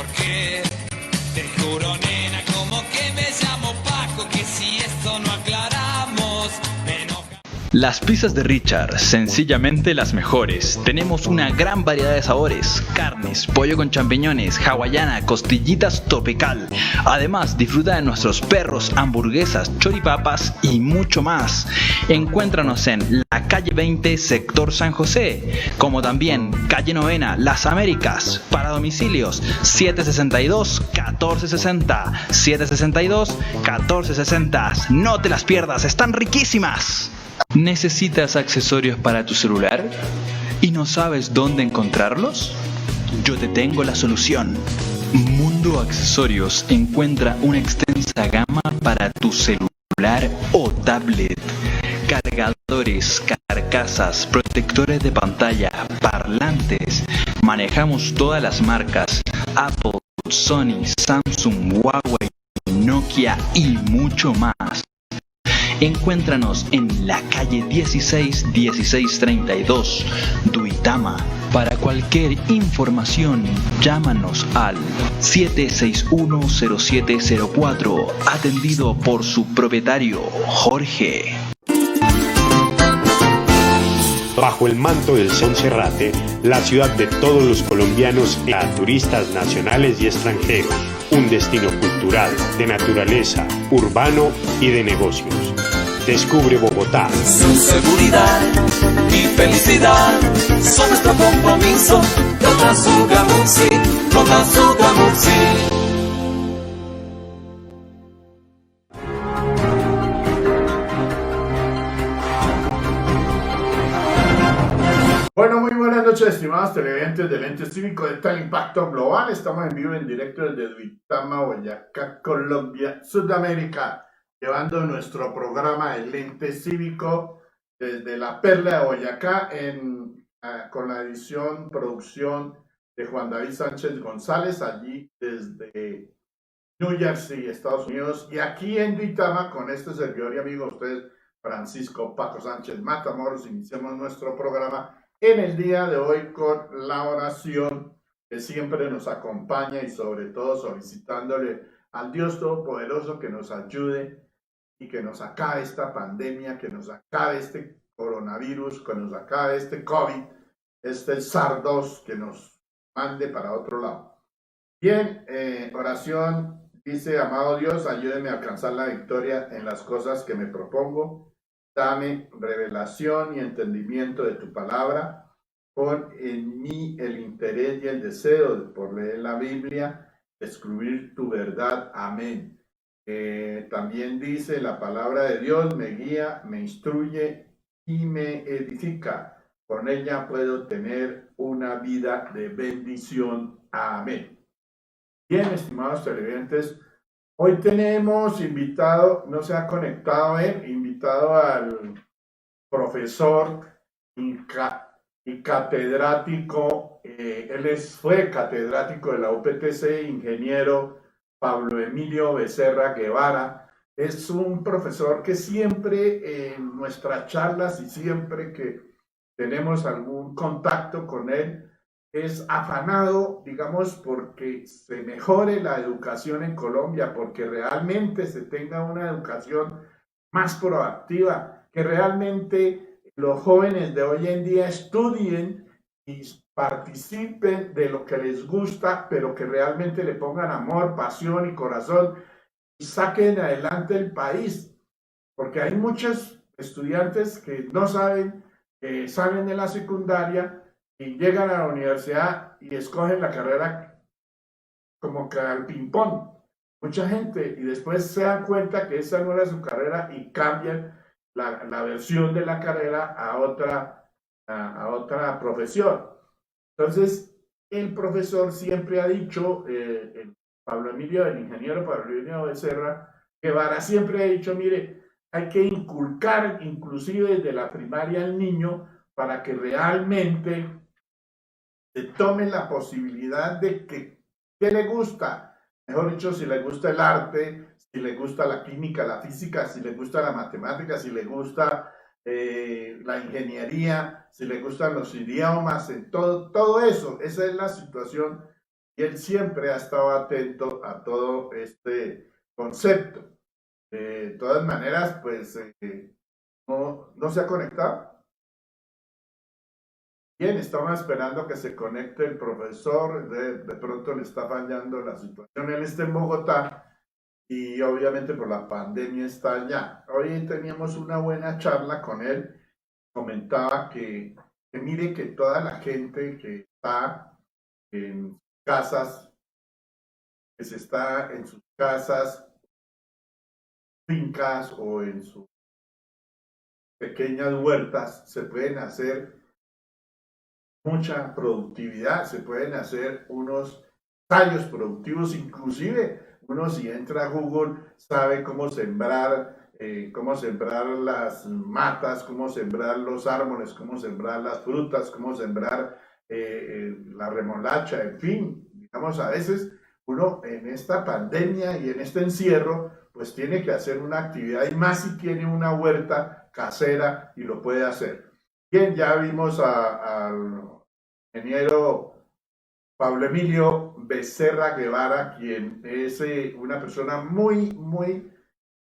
por qué. Te juro, nena, como que me llamo Paco, que si esto no aclaramos, me enoja. Las pizzas de Richard, sencillamente las mejores. Tenemos una gran variedad de sabores: carnes, pollo con champiñones, hawaiana, costillitas tropical. Además, disfruta de nuestros perros, hamburguesas, choripapas y mucho más. Encuéntranos en la calle 20, sector San José, como también calle Novena, Las Américas. Para domicilios 762-1460, 762-1460. No te las pierdas, están riquísimas. ¿Necesitas accesorios para tu celular y no sabes dónde encontrarlos? Yo te tengo la solución. Mundo Accesorios encuentra una extensa gama para tu celular o tablet. Cargadores, carcasas, protectores de pantalla, parlantes. Manejamos todas las marcas: Apple, Sony, Samsung, Huawei, Nokia y mucho más. Encuéntranos en la calle 16 1632, Duitama. Para cualquier información, llámanos al 761-0704, atendido por su propietario, Jorge. Bajo el manto del Sonserrate, la ciudad de todos los colombianos y a turistas nacionales y extranjeros. Un destino cultural, de naturaleza, urbano y de negocios. Descubre Bogotá. Su seguridad y felicidad son nuestro compromiso. Rota Sugamuxi, Rota Sugamuxi. Bueno, muy buenas noches, estimados televidentes del Ente Cívico de Tal Impacto Global. Estamos en vivo, en directo desde Duitama, Boyacá, Colombia, Sudamérica, llevando nuestro programa El Ente Cívico desde la Perla de Boyacá con la edición, producción de Juan David Sánchez González, allí desde New Jersey, Estados Unidos, y aquí en Duitama con este servidor y amigo ustedes, Francisco Paco Sánchez Matamoros. Iniciamos nuestro programa en el día de hoy con la oración que siempre nos acompaña y sobre todo solicitándole al Dios Todopoderoso que nos ayude y que nos acabe esta pandemia, que nos acabe este coronavirus, que nos acabe este COVID, este SARS-2, que nos mande para otro lado. Bien, oración dice: amado Dios, ayúdeme a alcanzar la victoria en las cosas que me propongo. Dame revelación y entendimiento de tu palabra. Pon en mí el interés y el deseo por leer la Biblia, descubrir tu verdad. Amén. También dice la palabra de Dios: me guía, me instruye y me edifica. Con ella puedo tener una vida de bendición. Amén. Bien, estimados televidentes, hoy tenemos invitado, no se ha conectado invitado al profesor y catedrático, fue catedrático de la UPTC, ingeniero Pablo Emilio Becerra Guevara. Es un profesor que siempre en nuestras charlas y siempre que tenemos algún contacto con él, es afanado, digamos, porque se mejore la educación en Colombia, porque realmente se tenga una educación más proactiva, que realmente los jóvenes de hoy en día estudien y participen de lo que les gusta, pero que realmente le pongan amor, pasión y corazón y saquen adelante el país, porque hay muchos estudiantes que no saben, salen de la secundaria y llegan a la universidad y escogen la carrera como que al ping-pong. Mucha gente, y después se dan cuenta que esa no era su carrera y cambian la versión de la carrera a otra profesión. Entonces, el profesor siempre ha dicho, el ingeniero Pablo Emilio Becerra Guevara, siempre ha dicho: mire, hay que inculcar inclusive desde la primaria al niño para que realmente se tome la posibilidad de que ¿qué le gusta? Mejor dicho, si le gusta el arte, si le gusta la química, la física, si le gusta la matemática, si le gusta la ingeniería, si le gustan los idiomas, en todo eso. Esa es la situación y él siempre ha estado atento a todo este concepto. De todas maneras, pues no se ha conectado. Bien, estamos esperando que se conecte el profesor, de pronto le está fallando la situación, él está en Bogotá y obviamente por la pandemia está allá. Hoy teníamos una buena charla con él, comentaba que mire que toda la gente que está en casas, que se está en sus casas, fincas o en sus pequeñas huertas, se pueden hacer mucha productividad, se pueden hacer unos tallos productivos, inclusive uno si entra a Google sabe cómo sembrar las matas, cómo sembrar los árboles, cómo sembrar las frutas, cómo sembrar la remolacha, en fin, digamos, a veces uno en esta pandemia y en este encierro pues tiene que hacer una actividad y más si tiene una huerta casera y lo puede hacer. Bien, ya vimos al ingeniero Pablo Emilio Becerra Guevara, quien es una persona muy,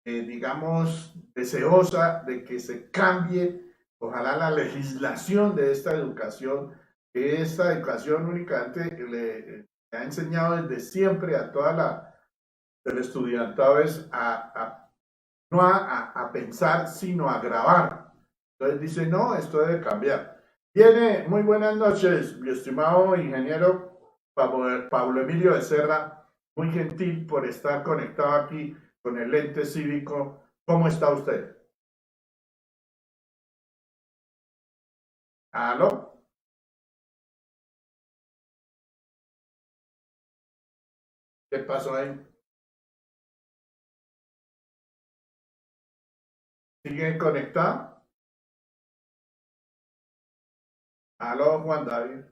digamos, deseosa de que se cambie, ojalá la legislación de esta educación, que esta educación únicamente le ha enseñado desde siempre a toda el estudiantado es no a pensar, sino a grabar. Entonces dice, no, esto debe cambiar. Bien, muy buenas noches, mi estimado ingeniero Pablo Emilio Becerra, muy gentil por estar conectado aquí con el ente cívico. ¿Cómo está usted? ¿Aló? ¿Qué pasó ahí? ¿Sigue conectado? ¿Aló, Juan David?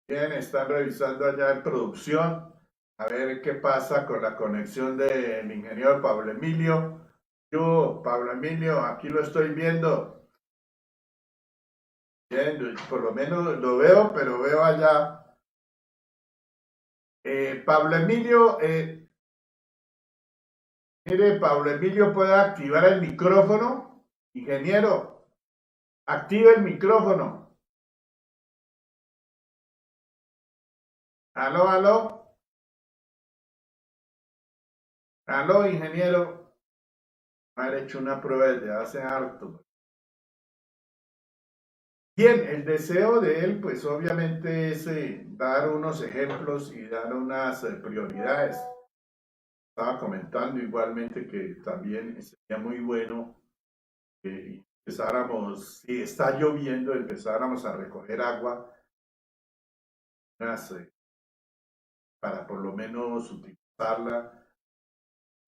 Bien, están revisando allá en producción a ver qué pasa con la conexión del ingeniero Pablo Emilio. Yo, Pablo Emilio, aquí lo estoy viendo. Bien, por lo menos lo veo, pero veo allá. Pablo Emilio, mire, Pablo Emilio puede activar el micrófono. Ingeniero, active el micrófono. Aló, aló. Aló, ingeniero. Haber hecho una prueba desde hace harto. Bien, el deseo de él, pues obviamente es dar unos ejemplos y dar unas prioridades. Estaba comentando igualmente que también sería muy bueno que empezáramos, si está lloviendo, empezáramos a recoger agua para por lo menos utilizarla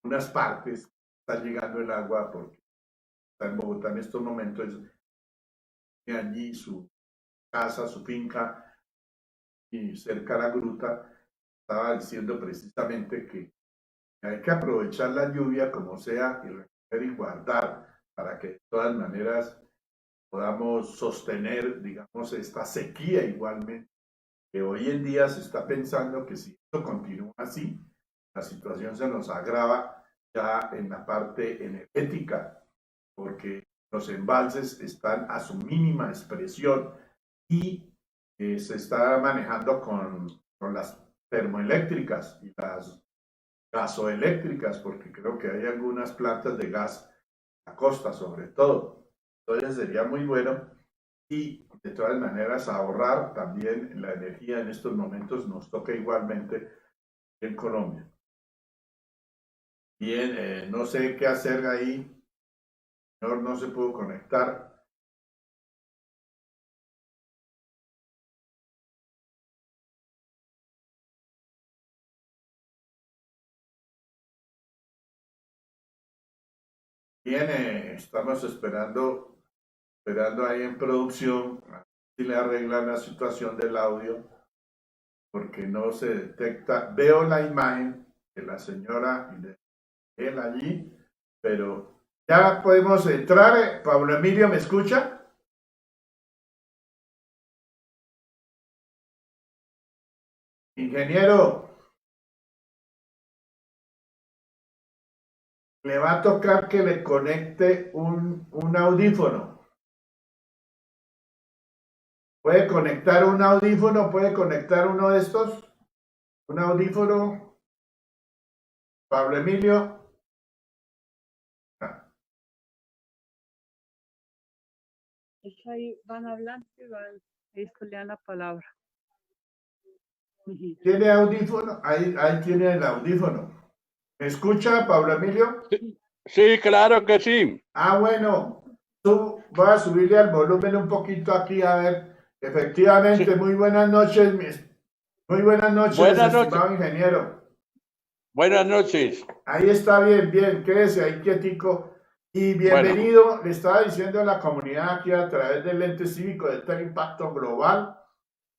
unas partes. Está llegando el agua porque está en Bogotá en estos momentos, tiene allí su casa, su finca y cerca a la gruta. Estaba diciendo precisamente que hay que aprovechar la lluvia como sea y recoger y guardar para que de todas maneras podamos sostener, digamos, esta sequía igualmente, que hoy en día se está pensando que si esto continúa así, la situación se nos agrava ya en la parte energética, porque los embalses están a su mínima expresión y se está manejando con las termoeléctricas y las gasoeléctricas, porque creo que hay algunas plantas de gas a costa sobre todo. Entonces sería muy bueno y de todas maneras ahorrar también la energía en estos momentos nos toca igualmente en Colombia. Bien, no sé qué hacer ahí, no se pudo conectar. Bien, estamos esperando ahí en producción a ver si le arreglan la situación del audio porque no se detecta. Veo la imagen de la señora y de él allí, pero ya podemos entrar. Pablo Emilio, ¿me escucha? Ingeniero, le va a tocar que le conecte un audífono. ¿Puede conectar un audífono? ¿Puede conectar uno de estos? ¿Un audífono? Pablo Emilio. Es ahí van hablando y van escuchando la palabra. ¿Tiene audífono? Ahí tiene el audífono. ¿Me escucha, Pablo Emilio? Sí, claro que sí. Ah, bueno. Voy a subirle al volumen un poquito aquí, a ver. Efectivamente, Sí. muy buenas noches, muy buenas noches, Buenas noches. estimado ingeniero. Buenas noches. Ahí está bien, bien, quédese ahí quietico. Y bienvenido, le estaba diciendo a la comunidad aquí a través del ente cívico de Tal Impacto Global.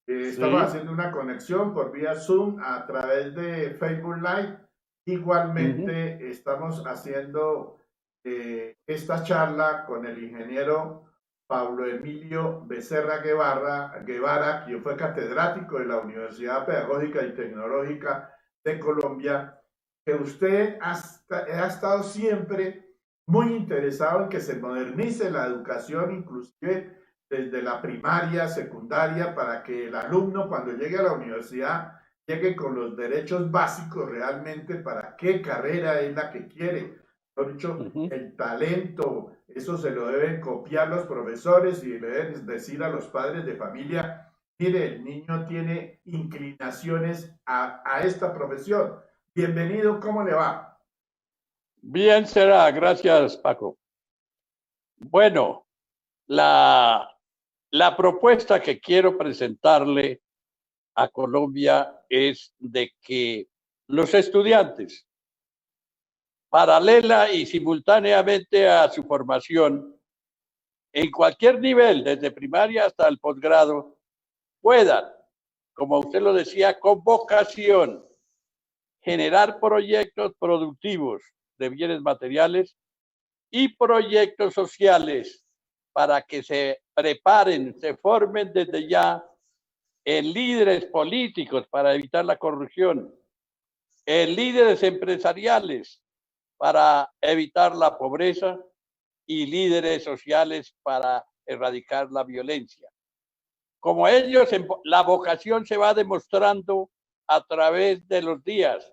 Estamos haciendo una conexión por vía Zoom a través de Facebook Live. Igualmente estamos haciendo esta charla con el ingeniero Pablo Emilio Becerra Guevara, quien fue catedrático de la Universidad Pedagógica y Tecnológica de Colombia, que usted ha estado siempre muy interesado en que se modernice la educación, inclusive desde la primaria, secundaria, para que el alumno cuando llegue a la universidad llegue con los derechos básicos realmente para qué carrera es la que quiere. Por dicho, el talento, eso se lo deben copiar los profesores y le deben decir a los padres de familia, mire, el niño tiene inclinaciones a esta profesión. Bienvenido, ¿cómo le va? Bien será, gracias Paco. Bueno, la propuesta que quiero presentarle a Colombia es de que los estudiantes, paralela y simultáneamente a su formación, en cualquier nivel, desde primaria hasta el posgrado, puedan, como usted lo decía, con vocación, generar proyectos productivos de bienes materiales y proyectos sociales para que se preparen, se formen desde ya en líderes políticos para evitar la corrupción, en líderes empresariales para evitar la pobreza y líderes sociales para erradicar la violencia. Como ellos, la vocación se va demostrando a través de los días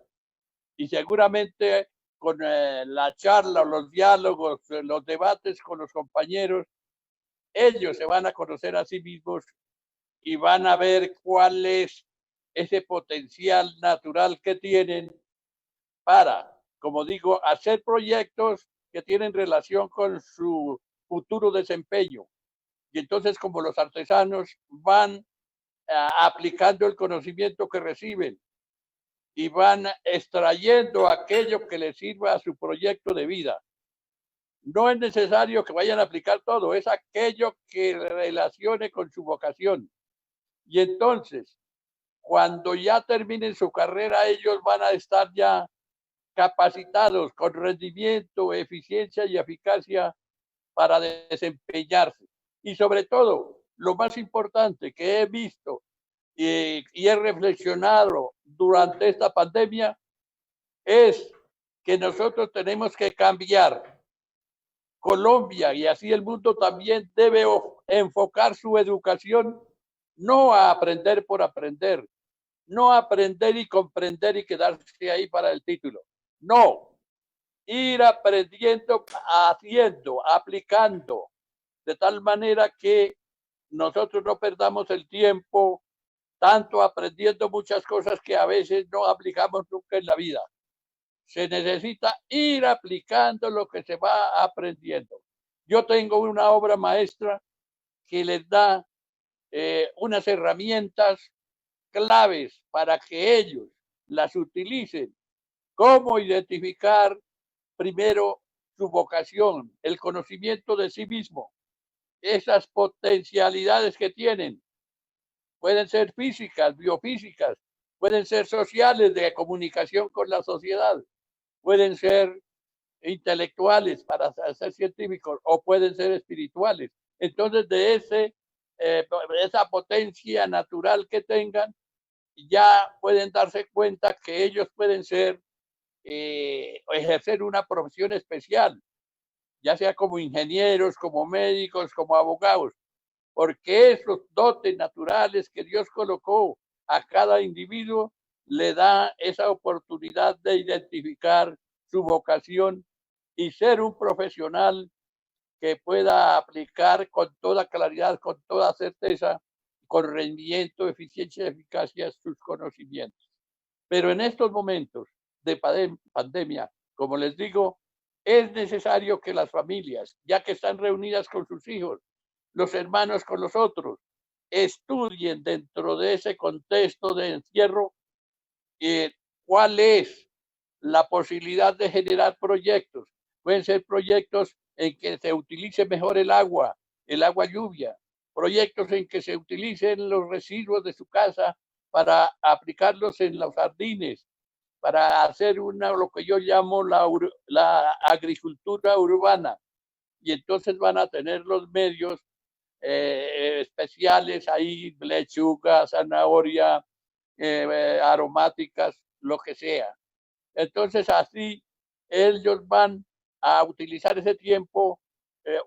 y seguramente con la charla, los diálogos, los debates con los compañeros, ellos se van a conocer a sí mismos y van a ver cuál es ese potencial natural que tienen para, como digo, hacer proyectos que tienen relación con su futuro desempeño. Y entonces, como los artesanos van aplicando el conocimiento que reciben y van extrayendo aquello que les sirva a su proyecto de vida. No es necesario que vayan a aplicar todo, es aquello que relacione con su vocación. Y entonces, cuando ya terminen su carrera, ellos van a estar ya capacitados con rendimiento, eficiencia y eficacia para desempeñarse. Y sobre todo, lo más importante que he visto y he reflexionado durante esta pandemia es que nosotros tenemos que cambiar. Colombia y así el mundo también debe enfocar su educación no a aprender por aprender, no a aprender y comprender y quedarse ahí para el título. No, ir aprendiendo, haciendo, aplicando, de tal manera que nosotros no perdamos el tiempo tanto aprendiendo muchas cosas que a veces no aplicamos nunca en la vida. Se necesita ir aplicando lo que se va aprendiendo. Yo tengo una obra maestra que les da unas herramientas claves para que ellos las utilicen. Cómo identificar primero su vocación, el conocimiento de sí mismo, esas potencialidades que tienen. Pueden ser físicas, biofísicas, pueden ser sociales, de comunicación con la sociedad, pueden ser intelectuales para ser científicos o pueden ser espirituales. Entonces, de esa potencia natural que tengan, ya pueden darse cuenta que ellos pueden ser, ejercer una profesión especial, ya sea como ingenieros, como médicos, como abogados, porque esos dotes naturales que Dios colocó a cada individuo le da esa oportunidad de identificar su vocación y ser un profesional que pueda aplicar con toda claridad, con toda certeza, con rendimiento, eficiencia y eficacia sus conocimientos. Pero en estos momentos de pandemia, como les digo, es necesario que las familias, ya que están reunidas con sus hijos, los hermanos con los otros, estudien dentro de ese contexto de encierro cuál es la posibilidad de generar proyectos. Pueden ser proyectos en que se utilice mejor el agua lluvia, proyectos en que se utilicen los residuos de su casa para aplicarlos en los jardines, para hacer lo que yo llamo la agricultura urbana. Y entonces van a tener los medios especiales ahí, lechuga, zanahoria, aromáticas, lo que sea. Entonces así ellos van a utilizar ese tiempo,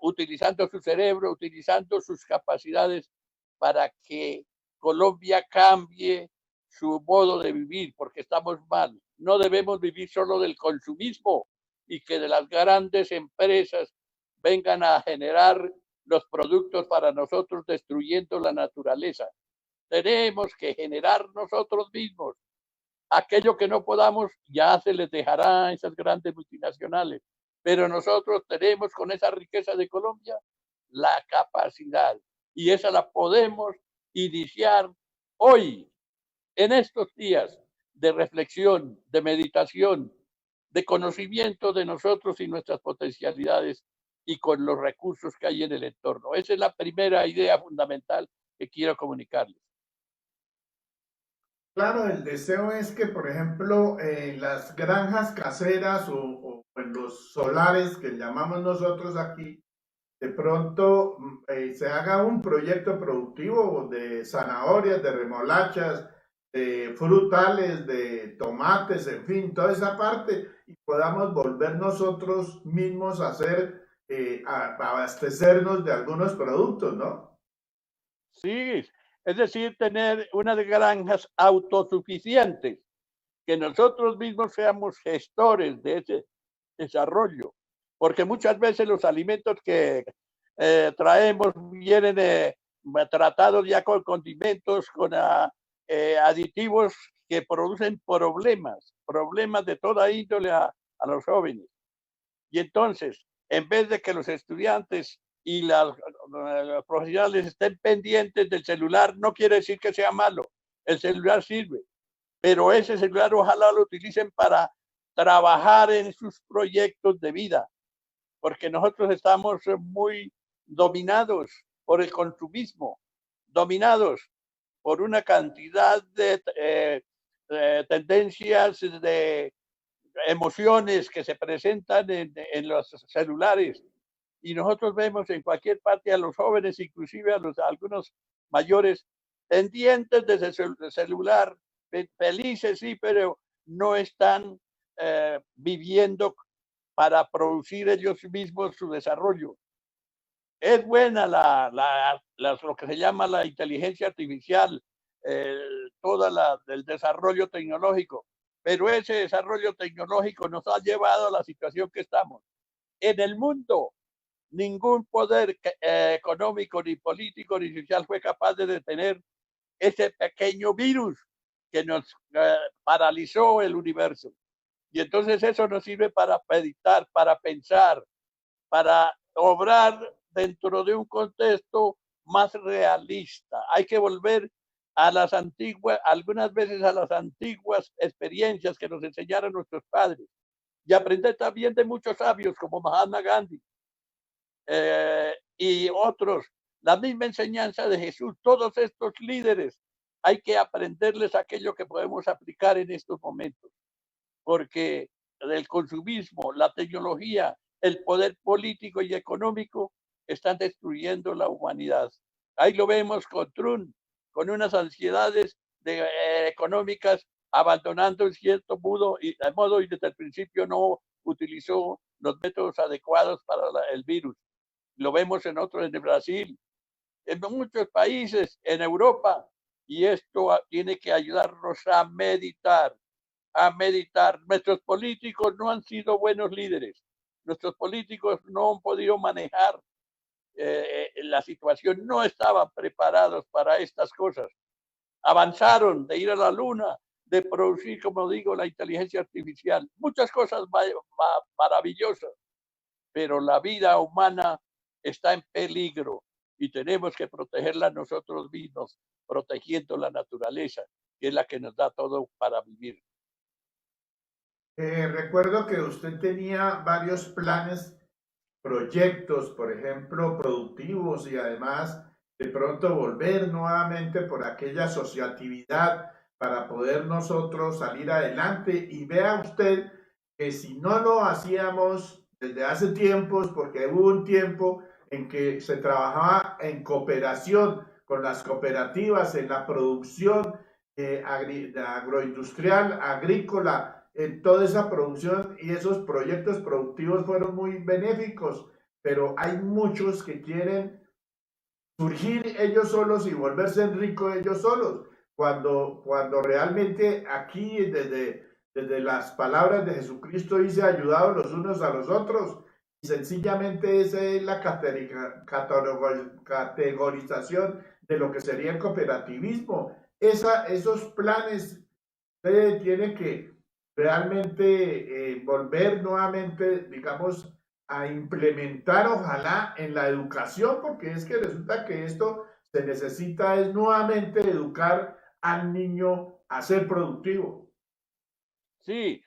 utilizando su cerebro, utilizando sus capacidades para que Colombia cambie su modo de vivir, porque estamos mal. No debemos vivir solo del consumismo y que de las grandes empresas vengan a generar los productos para nosotros, destruyendo la naturaleza. Tenemos que generar nosotros mismos. Aquello que no podamos ya se les dejará a esas grandes multinacionales. Pero nosotros tenemos con esa riqueza de Colombia la capacidad y esa la podemos iniciar hoy, en estos días de reflexión, de meditación, de conocimiento de nosotros y nuestras potencialidades y con los recursos que hay en el entorno. Esa es la primera idea fundamental que quiero comunicarles. Claro, el deseo es que, por ejemplo, en las granjas caseras o en los solares que llamamos nosotros aquí, de pronto se haga un proyecto productivo de zanahorias, de remolachas, de frutales, de tomates, en fin, toda esa parte, y podamos volver nosotros mismos a hacer, a abastecernos de algunos productos, ¿no? Sí, es decir, tener unas granjas autosuficientes, que nosotros mismos seamos gestores de ese desarrollo, porque muchas veces los alimentos que traemos vienen tratados ya con condimentos, con aditivos que producen problemas de toda índole a los jóvenes. Y entonces, en vez de que los estudiantes y los profesionales estén pendientes del celular, no quiere decir que sea malo. El celular sirve, pero ese celular ojalá lo utilicen para trabajar en sus proyectos de vida, porque nosotros estamos muy dominados por el consumismo, dominados por una cantidad de tendencias, de emociones que se presentan en los celulares. Y nosotros vemos en cualquier parte a los jóvenes, inclusive a algunos mayores, pendientes de ese celular, felices, sí, pero no están viviendo para producir ellos mismos su desarrollo. Es buena lo que se llama la inteligencia artificial, toda el desarrollo tecnológico, pero ese desarrollo tecnológico nos ha llevado a la situación que estamos. En el mundo, ningún poder económico, ni político, ni social fue capaz de detener ese pequeño virus que nos paralizó el universo. Y entonces eso nos sirve para meditar, para pensar, para obrar dentro de un contexto más realista. Hay que volver a las antiguas, algunas veces a las antiguas experiencias que nos enseñaron nuestros padres y aprender también de muchos sabios como Mahatma Gandhi y otros, la misma enseñanza de Jesús. Todos estos líderes hay que aprenderles aquello que podemos aplicar en estos momentos, porque el consumismo, la tecnología, el poder político y económico están destruyendo la humanidad. Ahí lo vemos con Trump, con unas ansiedades económicas, abandonando en cierto modo y desde el principio no utilizó los métodos adecuados para el virus. Lo vemos en otros, en Brasil, en muchos países, en Europa, y esto tiene que ayudarnos a meditar, a meditar. Nuestros políticos no han sido buenos líderes, nuestros políticos no han podido manejar la situación, no estaban preparados para estas cosas. Avanzaron de ir a la luna, de producir, como digo, la inteligencia artificial, muchas cosas maravillosas, pero la vida humana está en peligro y tenemos que protegerla nosotros mismos, protegiendo la naturaleza, que es la que nos da todo para vivir. Recuerdo que usted tenía varios planes, proyectos, por ejemplo, productivos y además de pronto volver nuevamente por aquella asociatividad para poder nosotros salir adelante. Y vea usted que si no lo hacíamos desde hace tiempos, porque hubo un tiempo en que se trabajaba en cooperación con las cooperativas en la producción agroindustrial, agrícola, en toda esa producción, y esos proyectos productivos fueron muy benéficos, pero hay muchos que quieren surgir ellos solos y volverse ricos ellos solos, cuando realmente aquí desde las palabras de Jesucristo dice ayudados los unos a los otros, y sencillamente esa es la categorización de lo que sería el cooperativismo. Esos planes usted tiene que realmente volver nuevamente, digamos, a implementar, ojalá, en la educación, porque es que resulta que esto se necesita es nuevamente educar al niño a ser productivo. Sí,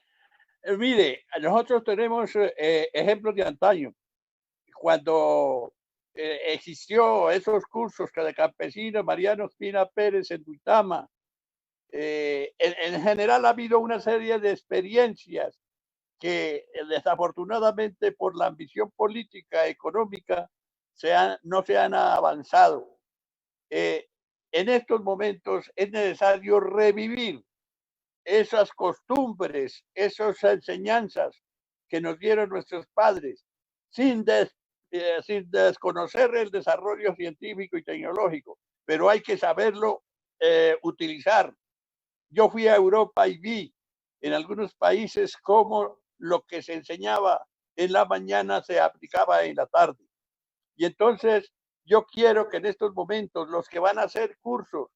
mire, nosotros tenemos ejemplos de antaño. Cuando existió esos cursos que de campesinos, Mariano Espina Pérez en Duitama, en general ha habido una serie de experiencias que desafortunadamente por la ambición política, económica, no se han avanzado. En estos momentos es necesario revivir esas costumbres, esas enseñanzas que nos dieron nuestros padres, sin desconocer el desarrollo científico y tecnológico, pero hay que saberlo utilizar. Yo fui a Europa y vi en algunos países cómo lo que se enseñaba en la mañana se aplicaba en la tarde. Y entonces yo quiero que en estos momentos los que van a hacer cursos,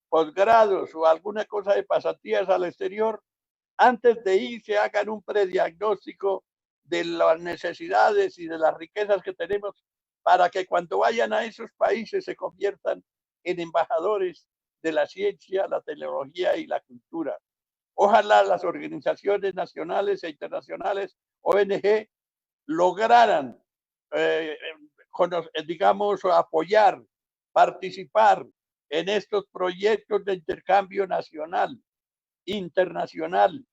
posgrados o alguna cosa de pasantías al exterior, antes de irse hagan un prediagnóstico de las necesidades y de las riquezas que tenemos para que cuando vayan a esos países se conviertan en embajadores de la ciencia, la tecnología y la cultura. Ojalá las organizaciones nacionales e internacionales, ONG, lograran, digamos, apoyar, participar en estos proyectos de intercambio nacional, internacional,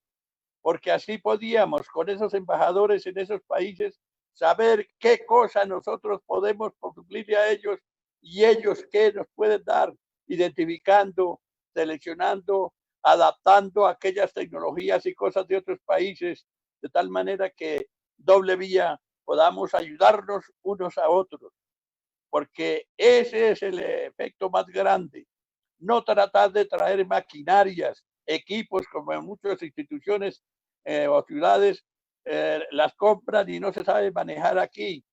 porque así podíamos, con esos embajadores en esos países, saber qué cosa nosotros podemos cumplirle a ellos y ellos qué nos pueden dar, identificando, seleccionando, adaptando aquellas tecnologías y cosas de otros países, de tal manera que doble vía podamos ayudarnos unos a otros, porque ese es el efecto más grande. No tratar de traer maquinarias, equipos, como en muchas instituciones o ciudades las compran y no se sabe manejar aquí.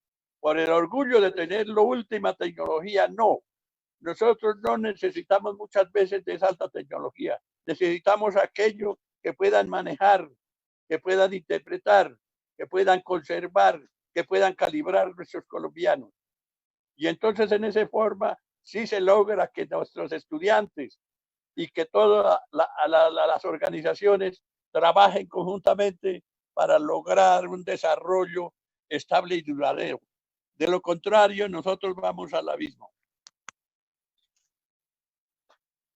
Por el orgullo de tener la última tecnología, no. Nosotros no necesitamos muchas veces de esa alta tecnología. Necesitamos aquello que puedan manejar, que puedan interpretar, que puedan conservar, que puedan calibrar nuestros colombianos. Y entonces en esa forma sí se logra que nuestros estudiantes y que todas las organizaciones trabajen conjuntamente para lograr un desarrollo estable y duradero. De lo contrario, nosotros vamos al abismo.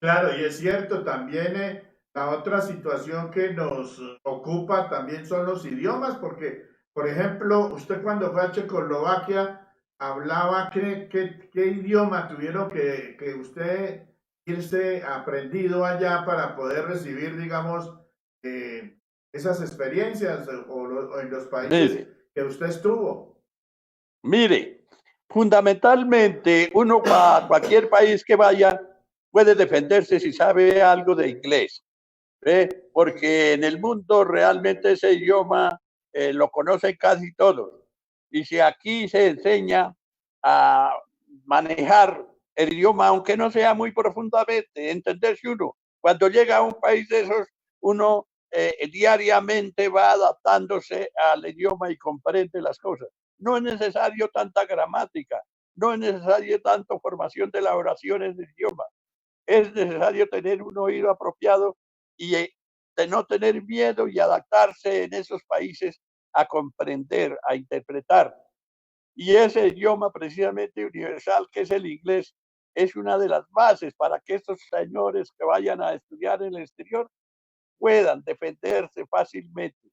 Claro, y es cierto, también la otra situación que nos ocupa también son los idiomas, porque, por ejemplo, usted cuando fue a Checoslovaquia, hablaba, ¿qué idioma tuvieron que usted irse aprendido allá para poder recibir, digamos, esas experiencias o en los países Mire, que usted estuvo? mire, fundamentalmente uno a cualquier país que vaya puede defenderse si sabe algo de inglés, ¿ve? Porque en el mundo realmente ese idioma lo conocen casi todos. Y si aquí se enseña a manejar el idioma, aunque no sea muy profundamente, entenderse uno. Cuando llega a un país de esos, uno diariamente va adaptándose al idioma y comprende las cosas. No es necesario tanta gramática, no es necesario tanto formación de la oración en el idioma. Es necesario tener un oído apropiado y de no tener miedo y adaptarse en esos países a comprender, a interpretar. Y ese idioma precisamente universal que es el inglés es una de las bases para que estos señores que vayan a estudiar en el exterior puedan defenderse fácilmente.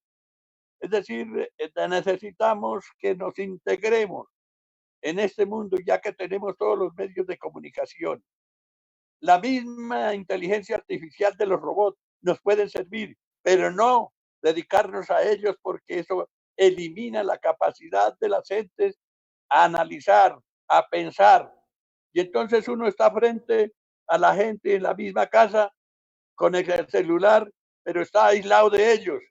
Es decir, necesitamos que nos integremos en este mundo ya que tenemos todos los medios de comunicación. La misma inteligencia artificial de los robots nos pueden servir, pero no dedicarnos a ellos porque eso elimina la capacidad de las gentes a analizar, a pensar. Y entonces uno está frente a la gente en la misma casa con el celular, pero está aislado de ellos.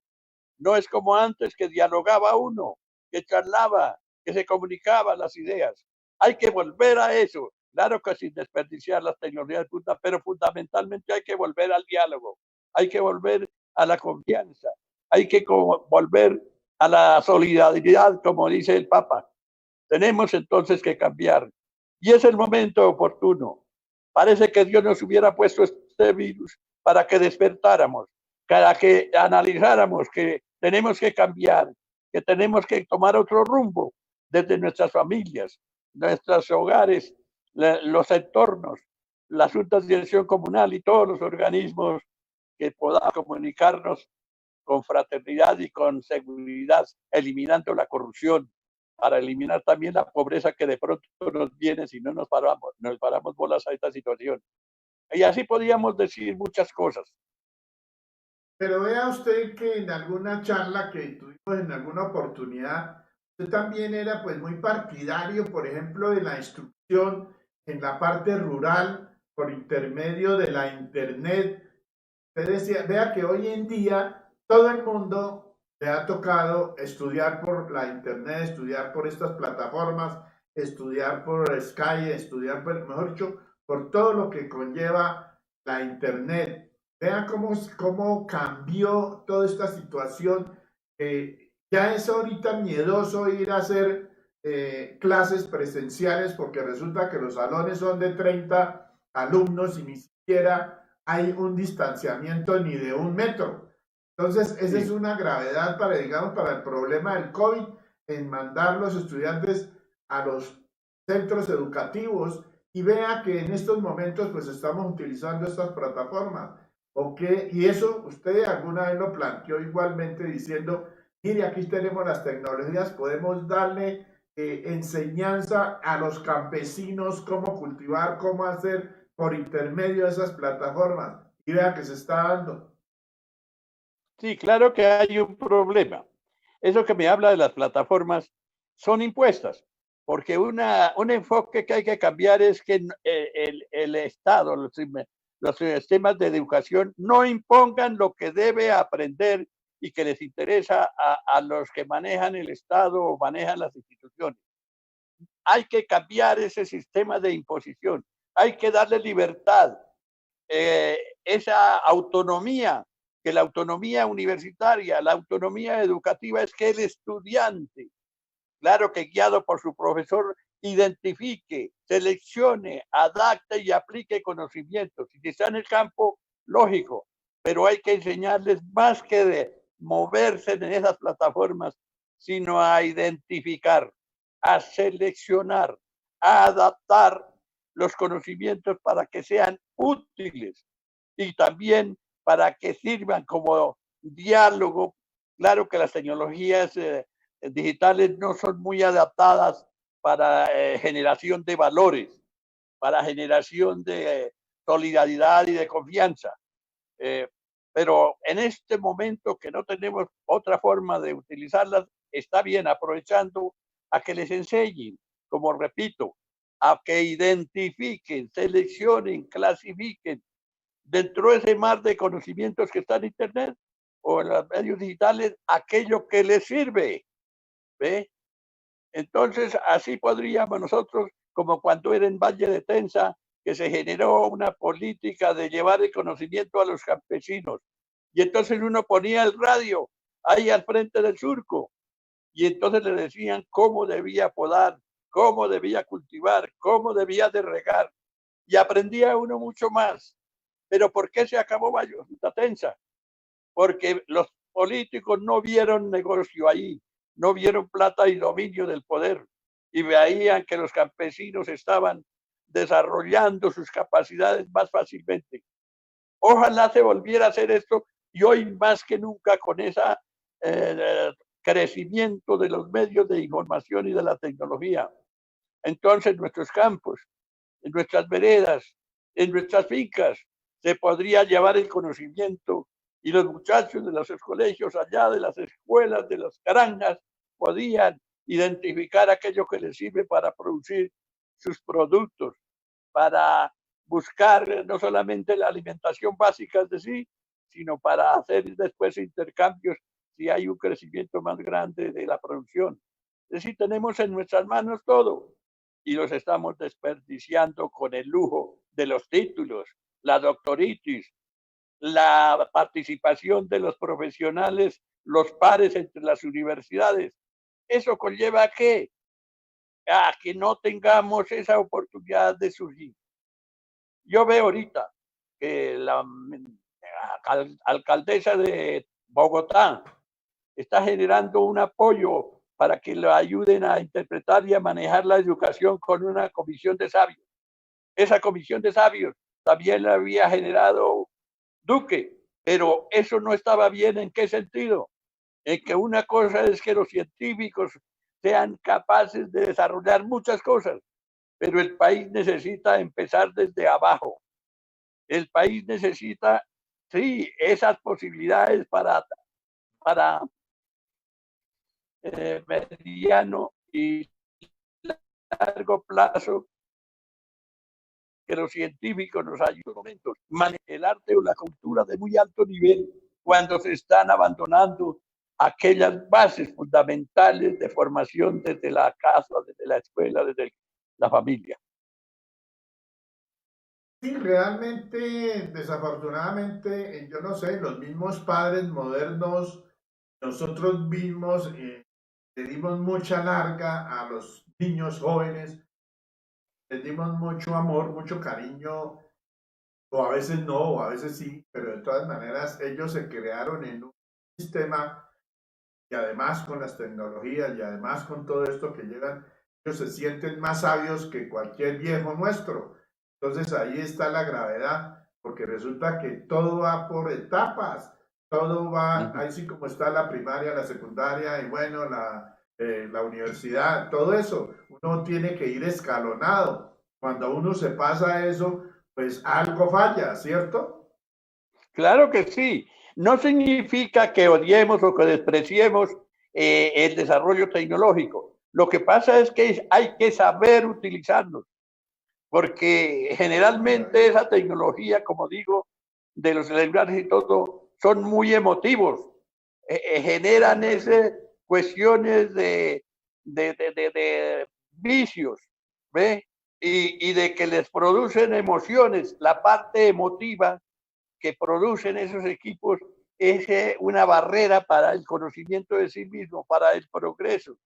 No es como antes que dialogaba uno, que charlaba, que se comunicaba las ideas. Hay que volver a eso. Claro que sin desperdiciar las tecnologías, pero fundamentalmente hay que volver al diálogo. Hay que volver a la confianza. Hay que volver a la solidaridad, como dice el Papa. Tenemos entonces que cambiar. Y es el momento oportuno. Parece que Dios nos hubiera puesto este virus para que despertáramos, para que analizáramos que tenemos que cambiar, que tenemos que tomar otro rumbo desde nuestras familias, nuestros hogares, los entornos, las juntas de dirección comunal y todos los organismos que podamos comunicarnos con fraternidad y con seguridad, eliminando la corrupción, para eliminar también la pobreza que de pronto nos viene si no nos paramos bolas a esta situación. Y así podíamos decir muchas cosas. Pero vea usted que en alguna charla que tuvimos en alguna oportunidad, usted también era pues muy partidario, por ejemplo, de la instrucción en la parte rural por intermedio de la internet. Usted decía, vea que hoy en día todo el mundo le ha tocado estudiar por la internet, estudiar por estas plataformas, estudiar por Sky, estudiar, mejor dicho, por todo lo que conlleva la internet. Vean cómo cambió toda esta situación. Ya es ahorita miedoso ir a hacer clases presenciales porque resulta que los salones son de 30 alumnos y ni siquiera hay un distanciamiento ni de 1 metro. Entonces, esa es una gravedad para, digamos, para el problema del COVID, en mandar los estudiantes a los centros educativos, y vea que en estos momentos pues estamos utilizando estas plataformas. ¿Ok? Y eso usted alguna vez lo planteó igualmente diciendo, mire, aquí tenemos las tecnologías, podemos darle enseñanza a los campesinos, cómo cultivar, cómo hacer por intermedio de esas plataformas. Y vea que se está dando. Sí, claro que hay un problema. Eso que me habla de las plataformas son impuestas, porque un enfoque que hay que cambiar es que el Estado, los sistemas de educación no impongan lo que debe aprender y que les interesa a los que manejan el Estado o manejan las instituciones. Hay que cambiar ese sistema de imposición, hay que darle libertad, esa autonomía, que la autonomía universitaria, la autonomía educativa es que el estudiante, claro que guiado por su profesor, identifique, seleccione, adapte y aplique conocimientos. Si está en el campo, lógico, pero hay que enseñarles más que de moverse en esas plataformas, sino a identificar, a seleccionar, a adaptar los conocimientos para que sean útiles y también para que sirvan como diálogo. Claro que las tecnologías digitales no son muy adaptadas para generación de valores, para generación de solidaridad y de confianza. Pero en este momento que no tenemos otra forma de utilizarlas, está bien aprovechando a que les enseñen, como repito, a que identifiquen, seleccionen, clasifiquen dentro de ese mar de conocimientos que está en Internet o en los medios digitales, aquello que les sirve. ¿Ve? Entonces, así podríamos nosotros, como cuando era en Valle de Tensa, que se generó una política de llevar el conocimiento a los campesinos. Y entonces uno ponía el radio ahí al frente del surco y entonces le decían cómo debía podar, cómo debía cultivar, cómo debía de regar. Y aprendía uno mucho más. Pero ¿por qué se acabó Valle de Tensa? Porque los políticos no vieron negocio ahí, no vieron plata y dominio del poder y veían que los campesinos estaban desarrollando sus capacidades más fácilmente. Ojalá se volviera a hacer esto y hoy más que nunca con ese crecimiento de los medios de información y de la tecnología. Entonces nuestros campos, en nuestras veredas, en nuestras fincas, se podría llevar el conocimiento y los muchachos de los colegios allá, de las escuelas, de las granjas, podían identificar aquello que les sirve para producir sus productos, para buscar no solamente la alimentación básica de sí, sino para hacer después intercambios si hay un crecimiento más grande de la producción. Es decir, tenemos en nuestras manos todo y los estamos desperdiciando con el lujo de los títulos, la doctoritis, la participación de los profesionales, los pares entre las universidades. ¿Eso conlleva a qué? A que no tengamos esa oportunidad de surgir. Yo veo ahorita que la alcaldesa de Bogotá está generando un apoyo para que lo ayuden a interpretar y a manejar la educación con una comisión de sabios. Esa comisión de sabios también la había generado Duque, pero eso no estaba bien. ¿En qué sentido? En que una cosa es que los científicos sean capaces de desarrollar muchas cosas, pero el país necesita empezar desde abajo. El país necesita, sí, esas posibilidades para mediano y largo plazo, que los científicos nos ayuden a manejar el arte o la cultura de muy alto nivel cuando se están abandonando aquellas bases fundamentales de formación desde la casa, desde la escuela, desde la familia. Sí, realmente, desafortunadamente, yo no sé, los mismos padres modernos, nosotros mismos le dimos mucha larga a los niños jóvenes, les dimos mucho amor, mucho cariño, o a veces no, o a veces sí, pero de todas maneras ellos se crearon en un sistema y además con las tecnologías y además con todo esto que llegan, ellos se sienten más sabios que cualquier viejo nuestro. Entonces ahí está la gravedad, porque resulta que todo va por etapas, todo va, ahí sí como está la primaria, la secundaria y bueno, la universidad, todo eso, uno tiene que ir escalonado. Cuando uno se pasa eso, pues algo falla, ¿cierto? Claro que sí. No significa que odiemos o que despreciemos el desarrollo tecnológico. Lo que pasa es que hay que saber utilizarlos, porque generalmente esa tecnología, como digo, de los celulares y todo, son muy emotivos. Generan cuestiones de vicios, ¿ve? Y de que les producen emociones. La parte emotiva que producen esos equipos es una barrera para el conocimiento de sí mismo, para el progreso.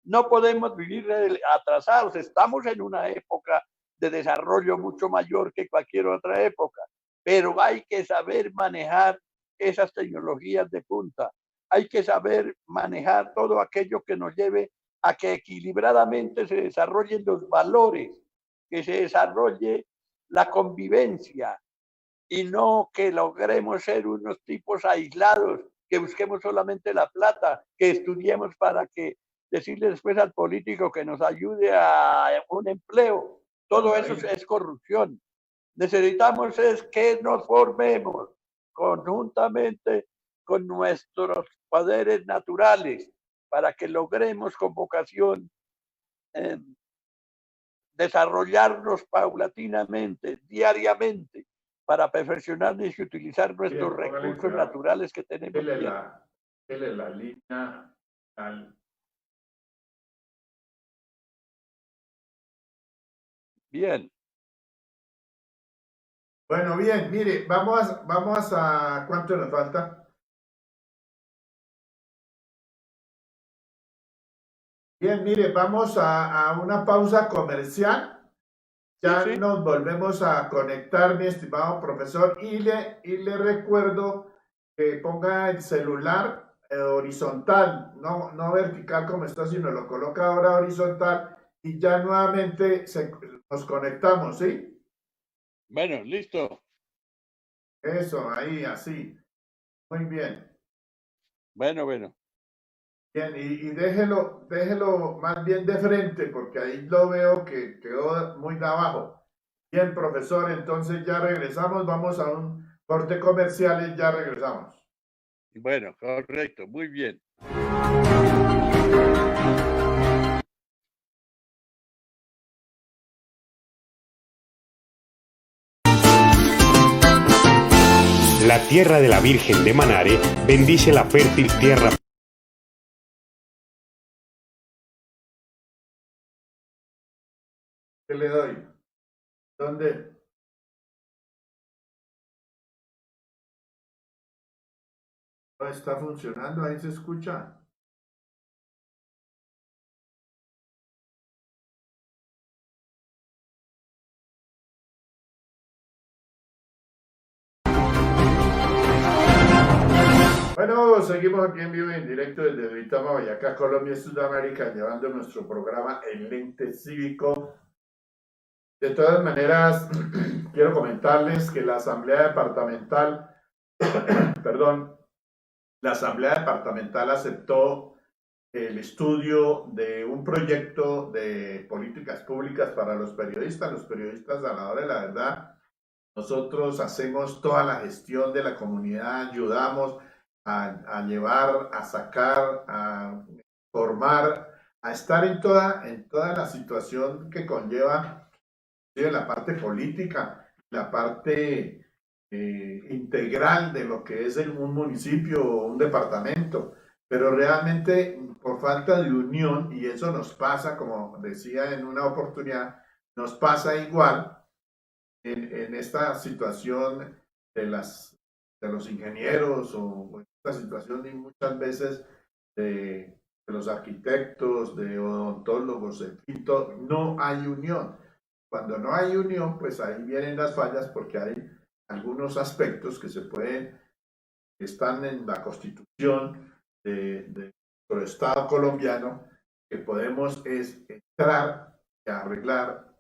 No podemos vivir atrasados. Estamos en una época de desarrollo mucho mayor que cualquier otra época, pero hay que saber manejar esas tecnologías de punta. Hay que saber manejar todo aquello que nos lleve a que equilibradamente se desarrollen los valores, que se desarrolle la convivencia y no que logremos ser unos tipos aislados, que busquemos solamente la plata, que estudiemos para que decirle después al político que nos ayude a un empleo. Todo eso es corrupción. necesitamos es que nos formemos conjuntamente con nuestros poderes naturales para que logremos con vocación desarrollarnos paulatinamente, diariamente, para perfeccionarnos y utilizar nuestros recursos naturales que tenemos. Él es la línea Bien. Bueno, bien, mire, vamos a ¿cuánto nos falta? Bien, mire, vamos a una pausa comercial. Ya Sí. nos volvemos a conectar, mi estimado profesor, y le recuerdo que ponga el celular horizontal, no vertical como está, sino lo coloca ahora horizontal y ya nuevamente nos conectamos, ¿sí? Bueno, listo. Eso, ahí, así. Muy bien. Bueno. Bien, y déjelo más bien de frente, porque ahí lo veo que quedó muy de abajo. Bien, profesor, entonces ya regresamos, vamos a un corte comercial y ya regresamos. Bueno, correcto, muy bien. La tierra de la Virgen de Manare bendice la fértil tierra. ¿Qué le doy? ¿Dónde? No está funcionando, ahí se escucha. Bueno, seguimos aquí en vivo y en directo desde Duitama, Boyacá, Colombia, Sudamérica, llevando nuestro programa El Lente Cívico. De todas maneras, quiero comentarles que la Asamblea Departamental, la Asamblea Departamental aceptó el estudio de un proyecto de políticas públicas para los periodistas. Los periodistas, a la hora de la verdad, nosotros hacemos toda la gestión de la comunidad, ayudamos a llevar, a sacar, a formar, a estar en toda la situación que conlleva la parte política, la parte integral de lo que es un municipio o un departamento, pero realmente por falta de unión, y eso nos pasa, como decía en una oportunidad, nos pasa igual en esta situación de los ingenieros o esta situación de muchas veces de los arquitectos, de odontólogos, no hay unión. Cuando no hay unión, pues ahí vienen las fallas porque hay algunos aspectos que están en la constitución de nuestro Estado colombiano que podemos entrar y arreglar,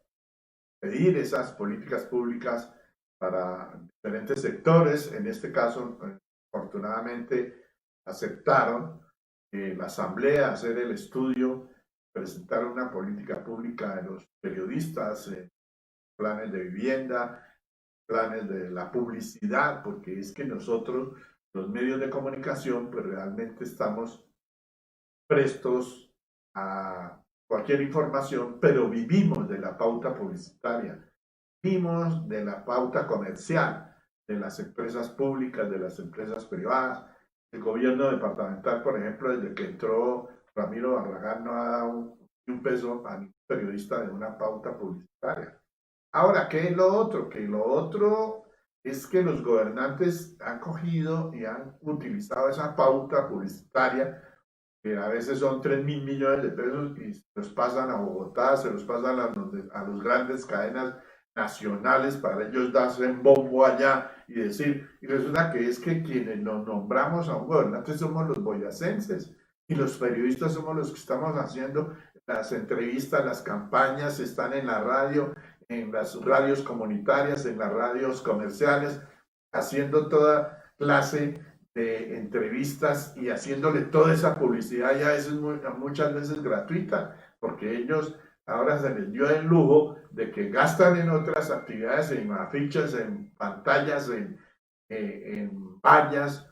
pedir esas políticas públicas para diferentes sectores. En este caso, afortunadamente, aceptaron la Asamblea hacer el estudio, presentar una política pública de los periodistas, planes de vivienda, planes de la publicidad, porque es que nosotros, los medios de comunicación, pues realmente estamos prestos a cualquier información, pero vivimos de la pauta publicitaria, vivimos de la pauta comercial, de las empresas públicas, de las empresas privadas. El gobierno departamental, por ejemplo, desde que entró Ramiro Barragán, no ha dado un peso a ningún periodista de una pauta publicitaria. Ahora, ¿qué es lo otro? Que lo otro es que los gobernantes han cogido y han utilizado esa pauta publicitaria, que a veces son 3.000 millones de pesos, y se los pasan a Bogotá, se los pasan a las grandes cadenas nacionales para ellos darse en bombo allá y decir, y resulta que es que quienes nos nombramos a un gobernante somos los boyacenses, y los periodistas somos los que estamos haciendo las entrevistas, las campañas, están en la radio, en las radios comunitarias, en las radios comerciales, haciendo toda clase de entrevistas y haciéndole toda esa publicidad, y a veces, muchas veces gratuita, porque ellos ahora se les dio el lujo de que gastan en otras actividades, en afiches, en pantallas, en vallas,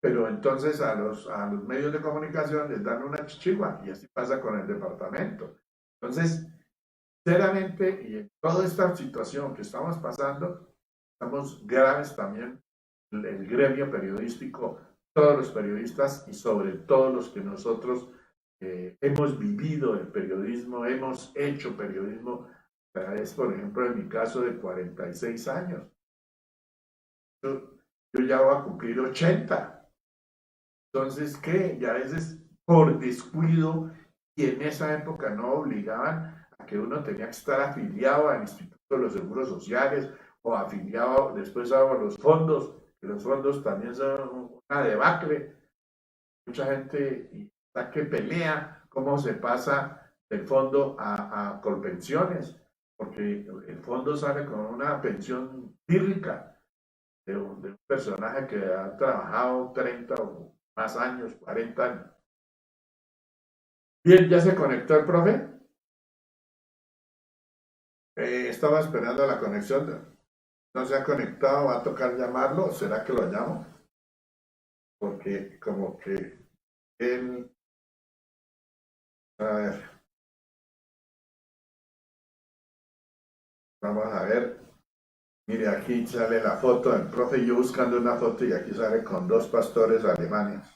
pero entonces a los medios de comunicación les dan una chichigua, y así pasa con el departamento. Entonces, sinceramente, y en toda esta situación que estamos pasando, estamos graves también el gremio periodístico, todos los periodistas y sobre todo los que nosotros hemos vivido el periodismo, hemos hecho periodismo, es por ejemplo en mi caso de 46 años. Yo ya voy a cumplir 80. Entonces, ¿qué? Y a veces por descuido, y en esa época no obligaban a que uno tenía que estar afiliado al Instituto de los Seguros Sociales o afiliado después a los fondos, que los fondos también son una debacle. Mucha gente está que pelea cómo se pasa del fondo a Colpensiones, porque el fondo sale con una pensión pírrica de un personaje que ha trabajado 30 o más años, 40 años. Bien, ¿ya se conectó el profe? Estaba esperando la conexión. No se ha conectado, va a tocar llamarlo. ¿Será que lo llamo? Porque como que él... A ver. Vamos a ver. Mire, aquí sale la foto del profe, yo buscando una foto y aquí sale con dos pastores alemanes.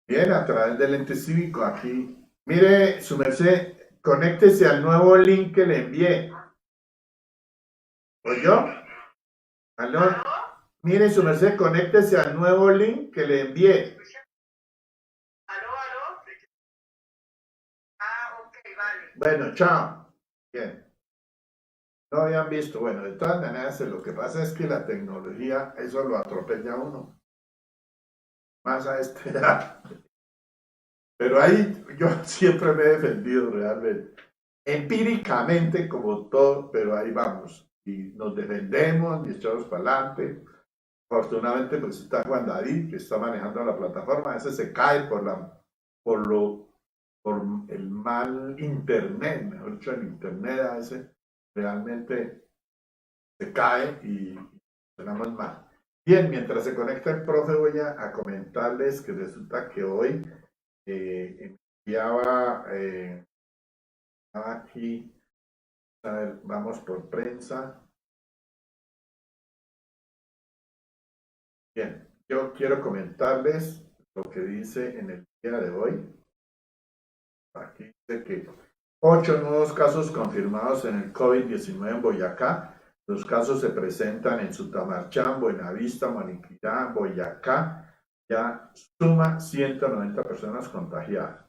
Bien, a través del ente cívico aquí. Mire, su merced, conéctese al nuevo link que le envié. ¿Oyó? ¿Aló? Mire, su merced, conéctese al nuevo link que le envié. ¿Aló? Ah, ok, vale. Bueno, chao. Bien. No habían visto. Bueno, de todas maneras, lo que pasa es que la tecnología, eso lo atropella a uno. Más a esta edad. Pero ahí yo siempre me he defendido realmente. Empíricamente, como todo, pero ahí vamos. Y nos defendemos y echamos para adelante. Afortunadamente, pues está Juan David, que está manejando la plataforma. Ese se cae por el mal internet, mejor dicho, el internet a ese realmente se cae y tenemos mal. Bien, mientras se conecta el profe, voy a comentarles que resulta que hoy enviaba aquí, a ver, vamos por prensa. Bien, yo quiero comentarles lo que dice en el día de hoy. Aquí dice que 8 nuevos casos confirmados en el COVID-19 en Boyacá. Los casos se presentan en Sutamarchán, Buenavista, Maniquirá, Boyacá. Ya suma 190 personas contagiadas.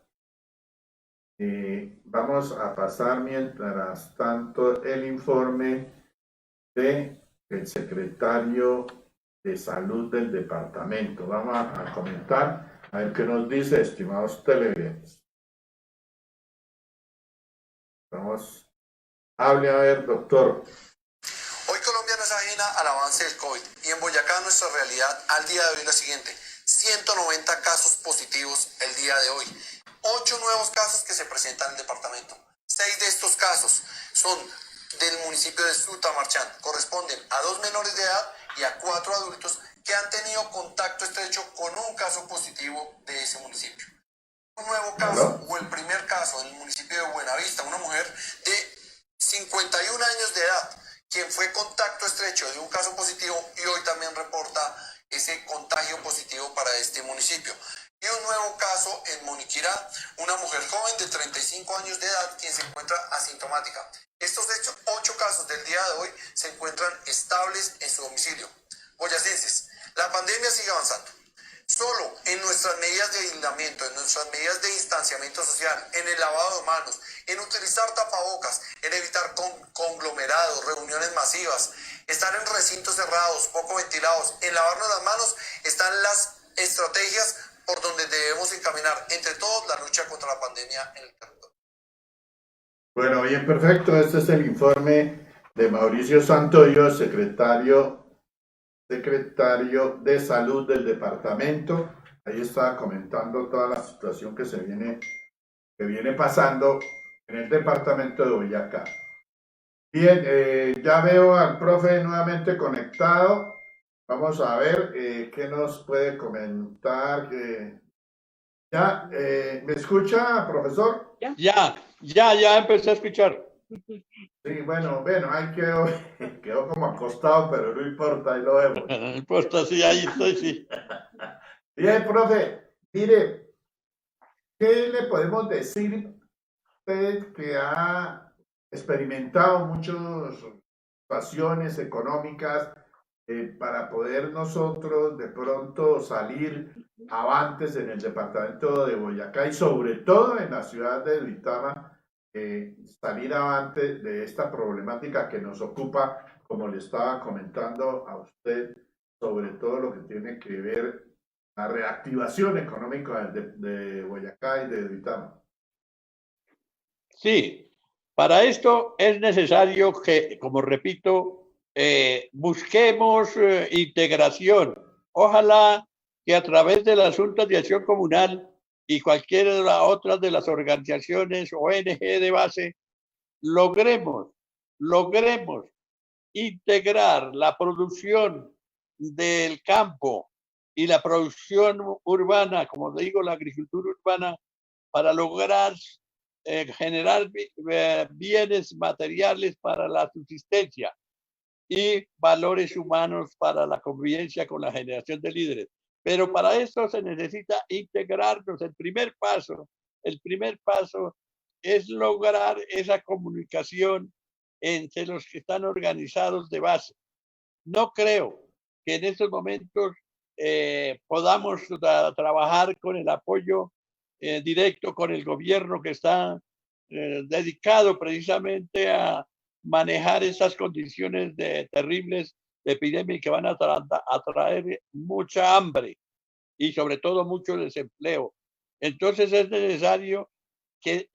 Vamos a pasar mientras tanto el informe del secretario de Salud del departamento. Vamos a comentar a ver qué nos dice, estimados televidentes. Vamos, hable a ver, doctor. Hoy Colombia no es ajena al avance del COVID y en Boyacá nuestra realidad al día de hoy es la siguiente: 190 casos positivos el día de hoy, 8 nuevos casos que se presentan en el departamento. 6 de estos casos son del municipio de Sutamarchán, corresponden a 2 menores de edad y a 4 adultos que han tenido contacto estrecho con un caso positivo de ese municipio. Un nuevo caso, o el primer caso, en el municipio de Buenavista, una mujer de 51 años de edad, quien fue contacto estrecho de un caso positivo y hoy también reporta ese contagio positivo para este municipio. Y un nuevo caso en Moniquirá, una mujer joven de 35 años de edad quien se encuentra asintomática. Estos 8 casos del día de hoy se encuentran estables en su domicilio. Boyacenses, la pandemia sigue avanzando. Solo en nuestras medidas de aislamiento, en nuestras medidas de distanciamiento social, en el lavado de manos, en utilizar tapabocas, en evitar conglomerados, reuniones masivas, estar en recintos cerrados, poco ventilados, en lavarnos las manos, están las estrategias por donde debemos encaminar entre todos la lucha contra la pandemia en el territorio. Bueno, bien, perfecto. Este es el informe de Mauricio Santoyo, secretario de Salud del departamento. ahí estaba comentando toda la situación que viene pasando en el departamento de Boyacá. Bien, ya veo al profe nuevamente conectado. Vamos a ver qué nos puede comentar. Ya, ¿me escucha, profesor? Ya empecé a escuchar. Sí, bueno, ahí quedó como acostado, pero no importa, ahí lo vemos. No importa, sí, ahí estoy, sí. Bien, profe, mire, ¿qué le podemos decir usted que ha experimentado muchas situaciones económicas para poder nosotros de pronto salir avantes en el departamento de Boyacá y sobre todo en la ciudad de Duitama, salir avante de esta problemática que nos ocupa, como le estaba comentando a usted, sobre todo lo que tiene que ver la reactivación económica de Boyacá y de Duitama? Sí, para esto es necesario que, como repito, busquemos integración. Ojalá que a través de las juntas de acción comunal y cualquiera de las otras de las organizaciones ONG de base, logremos integrar la producción del campo y la producción urbana, como digo, la agricultura urbana, para lograr generar bienes materiales para la subsistencia y valores humanos para la convivencia con la generación de líderes. Pero para eso se necesita integrarnos. El primer paso es lograr esa comunicación entre los que están organizados de base. No creo que en estos momentos podamos trabajar con el apoyo directo con el gobierno que está dedicado precisamente a manejar esas condiciones terribles de epidemia que van a traer mucha hambre y sobre todo mucho desempleo. Entonces es necesario que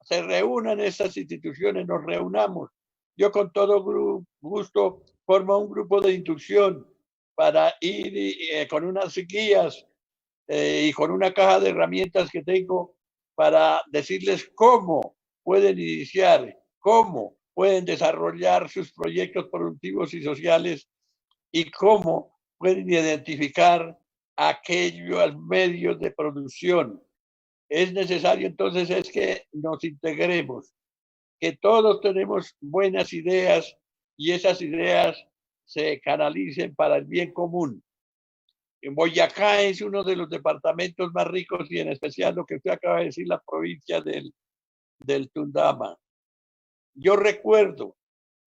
se reúnan estas instituciones, nos reunamos. Yo con todo gusto formo un grupo de inducción para ir con unas guías y con una caja de herramientas que tengo para decirles cómo pueden iniciar, cómo pueden desarrollar sus proyectos productivos y sociales y cómo pueden identificar aquellos medios de producción. Es necesario entonces es que nos integremos, que todos tenemos buenas ideas y esas ideas se canalicen para el bien común. En Boyacá es uno de los departamentos más ricos y en especial lo que usted acaba de decir, la provincia del Tundama. Yo recuerdo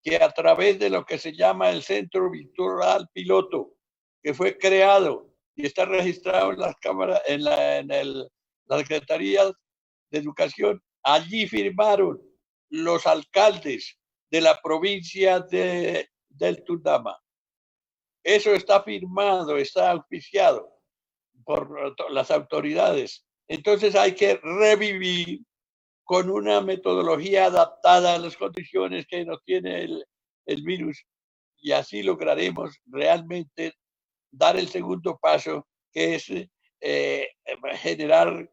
que a través de lo que se llama el Centro Virtual Piloto, que fue creado y está registrado en las cámaras, la Secretaría de Educación, allí firmaron los alcaldes de la provincia del Tundama. Eso está firmado, está auspiciado por las autoridades. Entonces hay que revivir con una metodología adaptada a las condiciones que nos tiene el virus y así lograremos realmente dar el segundo paso, que es generar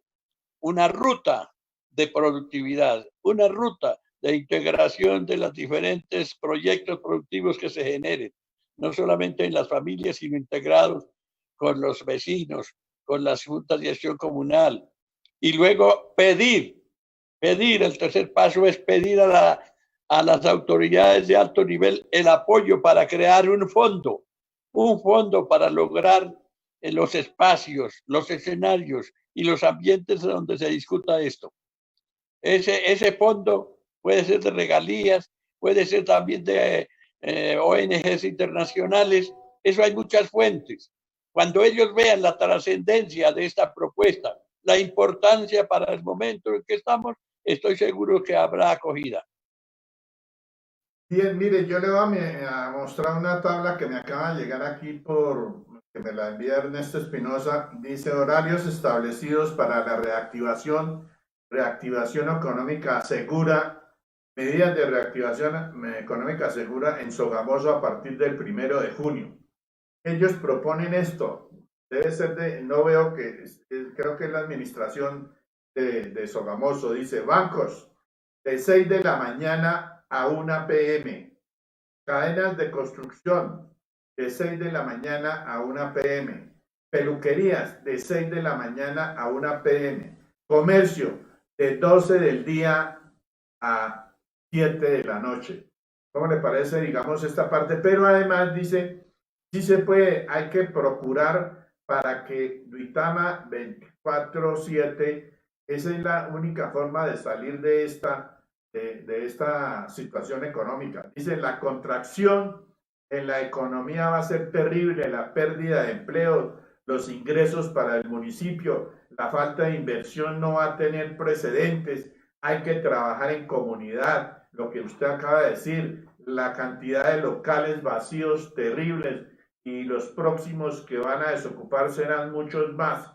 una ruta de productividad, una ruta de integración de los diferentes proyectos productivos que se generen, no solamente en las familias, sino integrados con los vecinos, con las juntas de acción comunal. Y luego pedir, el tercer paso es pedir a las autoridades de alto nivel el apoyo para crear un fondo para lograr los espacios, los escenarios y los ambientes donde se discuta esto. Ese fondo puede ser de regalías, puede ser también de ONGs internacionales, eso hay muchas fuentes. Cuando ellos vean la trascendencia de esta propuesta, la importancia para el momento en que estamos, estoy seguro que habrá acogida. Bien, mire, yo le voy a mostrar una tabla que me acaba de llegar aquí que me la envía Ernesto Espinosa. Dice horarios establecidos para la reactivación económica segura, medidas de reactivación económica segura en Sogamoso a partir del 1 de junio. Ellos proponen esto, Debe ser no veo creo que es la administración de Sogamoso, dice, bancos de 6 de la mañana a 1 p.m., cadenas de construcción de 6 de la mañana a 1 p.m., peluquerías de 6 de la mañana a 1 p.m., comercio de 12 del día a 7 de la noche. ¿Cómo le parece, digamos, esta parte? Pero además dice, sí se puede, hay que procurar para que Duitama 24/7, esa es la única forma de salir de esta situación económica. Dice, la contracción en la economía va a ser terrible, la pérdida de empleo, los ingresos para el municipio, la falta de inversión no va a tener precedentes, hay que trabajar en comunidad, lo que usted acaba de decir, la cantidad de locales vacíos terribles y los próximos que van a desocupar serán muchos más.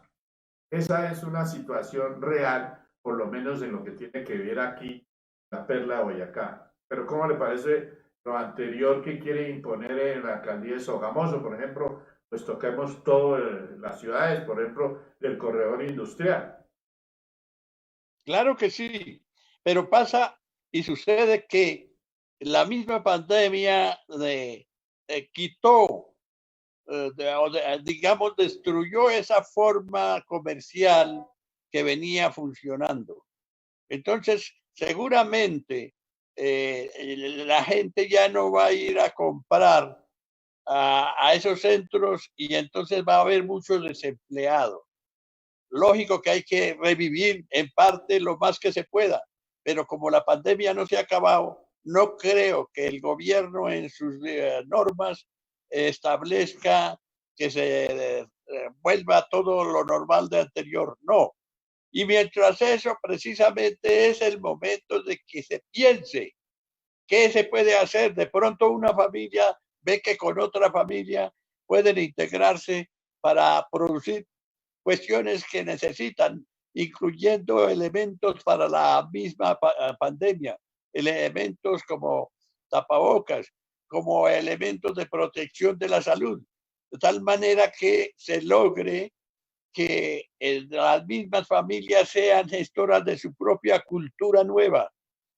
Esa es una situación real, por lo menos en lo que tiene que ver aquí la Perla de Boyacá. Pero ¿cómo le parece lo anterior que quiere imponer en la alcaldía de Sogamoso? Por ejemplo, pues toquemos todas las ciudades, por ejemplo, del corredor industrial. Claro que sí, pero pasa y sucede que la misma pandemia quitó, digamos, destruyó esa forma comercial que venía funcionando. Entonces, seguramente la gente ya no va a ir a comprar a esos centros y entonces va a haber muchos desempleados. Lógico que hay que revivir en parte lo más que se pueda, pero como la pandemia no se ha acabado, no creo que el gobierno en sus normas establezca que se vuelva todo lo normal de anterior. No. Y mientras eso, precisamente es el momento de que se piense qué se puede hacer. De pronto una familia ve que con otra familia pueden integrarse para producir cuestiones que necesitan, incluyendo elementos para la misma pandemia, elementos como tapabocas, como elementos de protección de la salud, de tal manera que se logre que las mismas familias sean gestoras de su propia cultura nueva,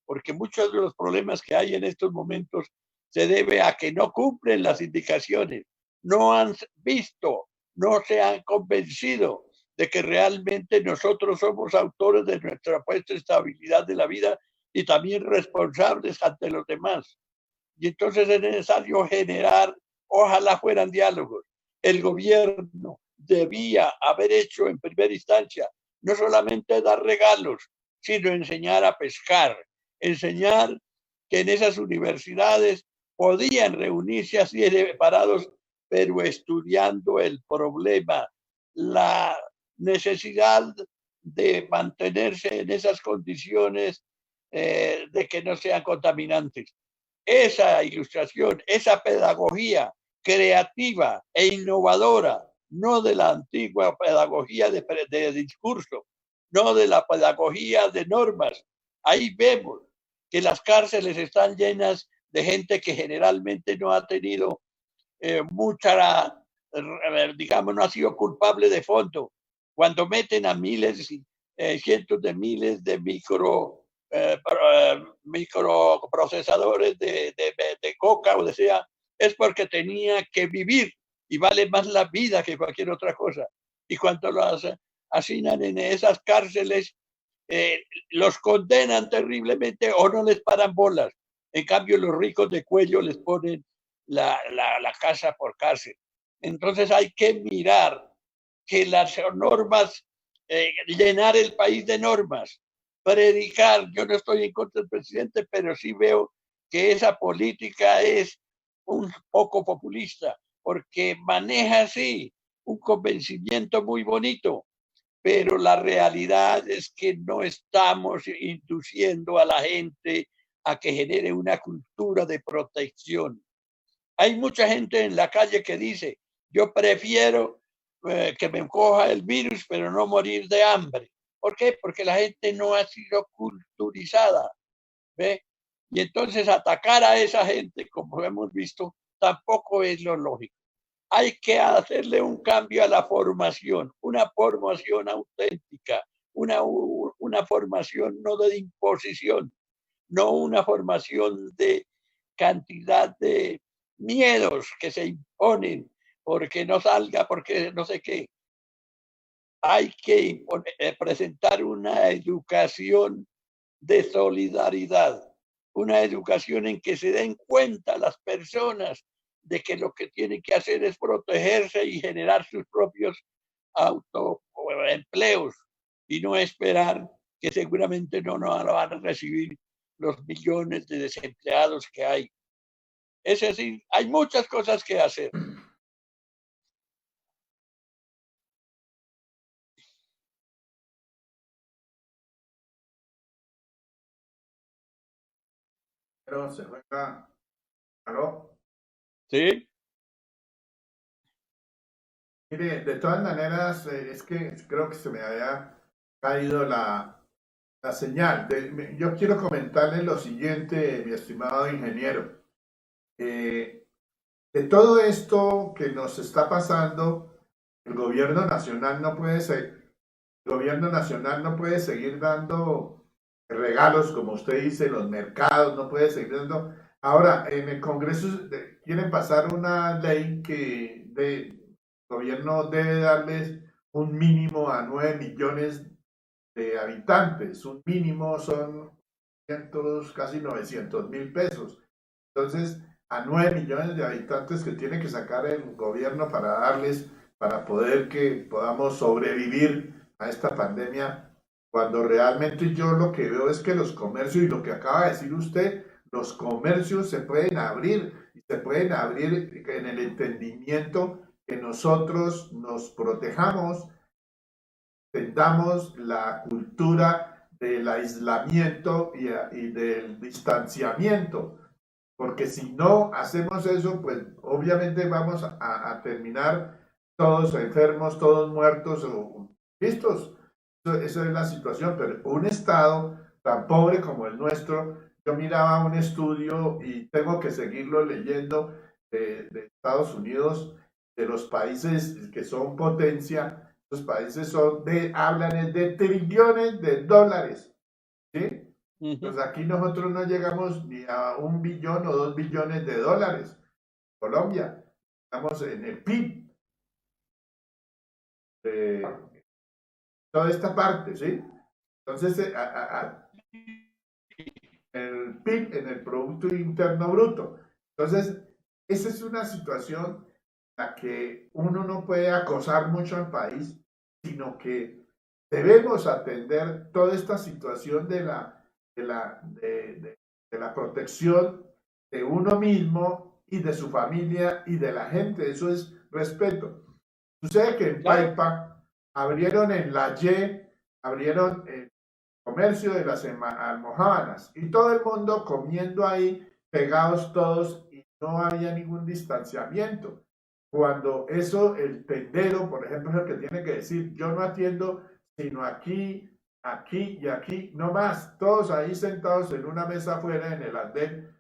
porque muchos de los problemas que hay en estos momentos se debe a que no cumplen las indicaciones, no han visto, no se han convencido de que realmente nosotros somos autores de nuestra puesta estabilidad de la vida y también responsables ante los demás. Y entonces es necesario generar, ojalá fueran diálogos. El gobierno debía haber hecho en primera instancia no solamente dar regalos, sino enseñar a pescar, enseñar que en esas universidades podían reunirse así separados, pero estudiando el problema, la necesidad de mantenerse en esas condiciones de que no sean contaminantes. Esa ilustración, esa pedagogía creativa e innovadora, no de la antigua pedagogía de discurso, no de la pedagogía de normas. Ahí vemos que las cárceles están llenas de gente que generalmente no ha tenido mucha, digamos, no ha sido culpable de fondo. Cuando meten a miles, cientos de miles de microprocesadores de coca o de sea, es porque tenía que vivir y vale más la vida que cualquier otra cosa. Y cuando los hacinan en esas cárceles, los condenan terriblemente o no les paran bolas. En cambio, los ricos de cuello les ponen la casa por cárcel. Entonces hay que mirar que las normas, llenar el país de normas, predicar. Yo no estoy en contra del presidente, pero sí veo que esa política es un poco populista, porque maneja así un convencimiento muy bonito, pero la realidad es que no estamos induciendo a la gente a que genere una cultura de protección. Hay mucha gente en la calle que dice, yo prefiero que me coja el virus, pero no morir de hambre. ¿Por qué? Porque la gente no ha sido culturizada. ¿Ve? Y entonces atacar a esa gente, como hemos visto, tampoco es lo lógico. hay que hacerle un cambio a la formación, una formación auténtica, una formación no de imposición, no una formación de cantidad de miedos que se imponen porque no salga, porque no sé qué. Hay que presentar una educación de solidaridad, una educación en que se den cuenta las personas de que lo que tienen que hacer es protegerse y generar sus propios autoempleos y no esperar que seguramente no lo van a recibir los millones de desempleados que hay. Es decir, hay muchas cosas que hacer. Pero se juega. ¿Aló? ¿Sí? Mire, de todas maneras, es que creo que se me había caído la señal. Yo quiero comentarle lo siguiente, mi estimado ingeniero. De todo esto que nos está pasando, el gobierno nacional no puede seguir dando regalos, como usted dice, los mercados, no puede seguir dando. Ahora, en el Congreso quieren pasar una ley que el gobierno debe darles un mínimo a 9 millones de habitantes. Un mínimo son casi 900.000 pesos. Entonces, a 9 millones de habitantes que tiene que sacar el gobierno para poder que podamos sobrevivir a esta pandemia, cuando realmente yo lo que veo es que los comercios, y lo que acaba de decir usted, los comercios se pueden abrir, y se pueden abrir en el entendimiento que nosotros nos protejamos, tendamos la cultura del aislamiento y del distanciamiento. Porque si no hacemos eso, pues obviamente vamos a terminar todos enfermos, todos muertos o listos. Esa es la situación, pero un estado tan pobre como el nuestro, yo miraba un estudio y tengo que seguirlo leyendo de Estados Unidos, de los países que son potencia, los países hablan de trillones de dólares, ¿sí? Pues aquí nosotros no llegamos ni a 1 billón o 2 billones de dólares. Colombia, estamos en el PIB de toda esta parte, ¿sí? Entonces, el PIB en el Producto Interno Bruto. Entonces, esa es una situación en la que uno no puede acosar mucho al país, sino que debemos atender toda esta situación de la protección de uno mismo y de su familia y de la gente. Eso es respeto. Sucede que en Paipa abrieron en la Y, abrieron el comercio de las almojábanas y todo el mundo comiendo ahí, pegados todos, y no había ningún distanciamiento. Cuando eso, el tendero, por ejemplo, es el que tiene que decir: yo no atiendo sino aquí y aquí, no más, todos ahí sentados en una mesa afuera en el andén,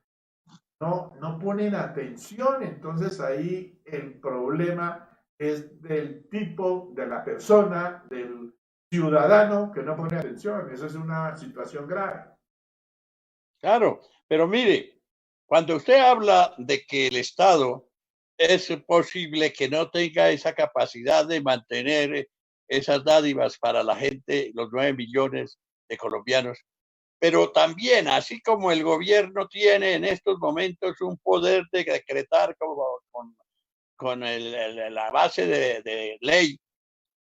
no ponen atención. Entonces ahí el problema es del tipo, de la persona, del ciudadano que no pone atención. Esa es una situación grave. Claro, pero mire, cuando usted habla de que el Estado es posible que no tenga esa capacidad de mantener esas dádivas para la gente, los 9 millones de colombianos, pero también, así como el gobierno tiene en estos momentos un poder de decretar con la base de ley,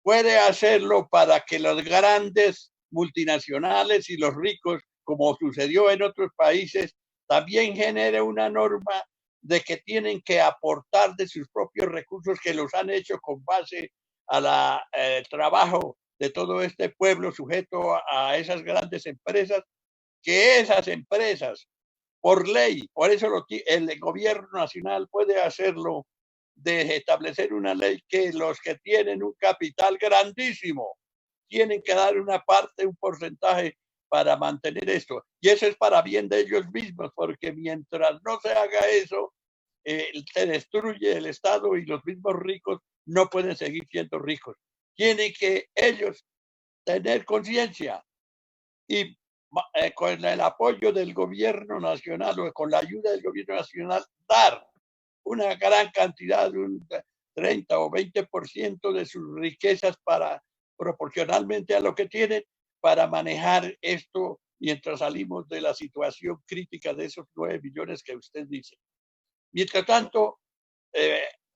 puede hacerlo para que los grandes multinacionales y los ricos, como sucedió en otros países, también genere una norma de que tienen que aportar de sus propios recursos que los han hecho con base al trabajo de todo este pueblo sujeto a esas grandes empresas, que esas empresas, por ley, por eso el gobierno nacional puede hacerlo, de establecer una ley que los que tienen un capital grandísimo tienen que dar una parte, un porcentaje para mantener esto. Y eso es para bien de ellos mismos, porque mientras no se haga eso, se destruye el Estado y los mismos ricos no pueden seguir siendo ricos. Tienen que ellos tener conciencia y con el apoyo del gobierno nacional o con la ayuda del gobierno nacional dar una gran cantidad, un 30 o 20% de sus riquezas proporcionalmente a lo que tienen para manejar esto mientras salimos de la situación crítica de esos 9 millones que usted dice. Mientras tanto,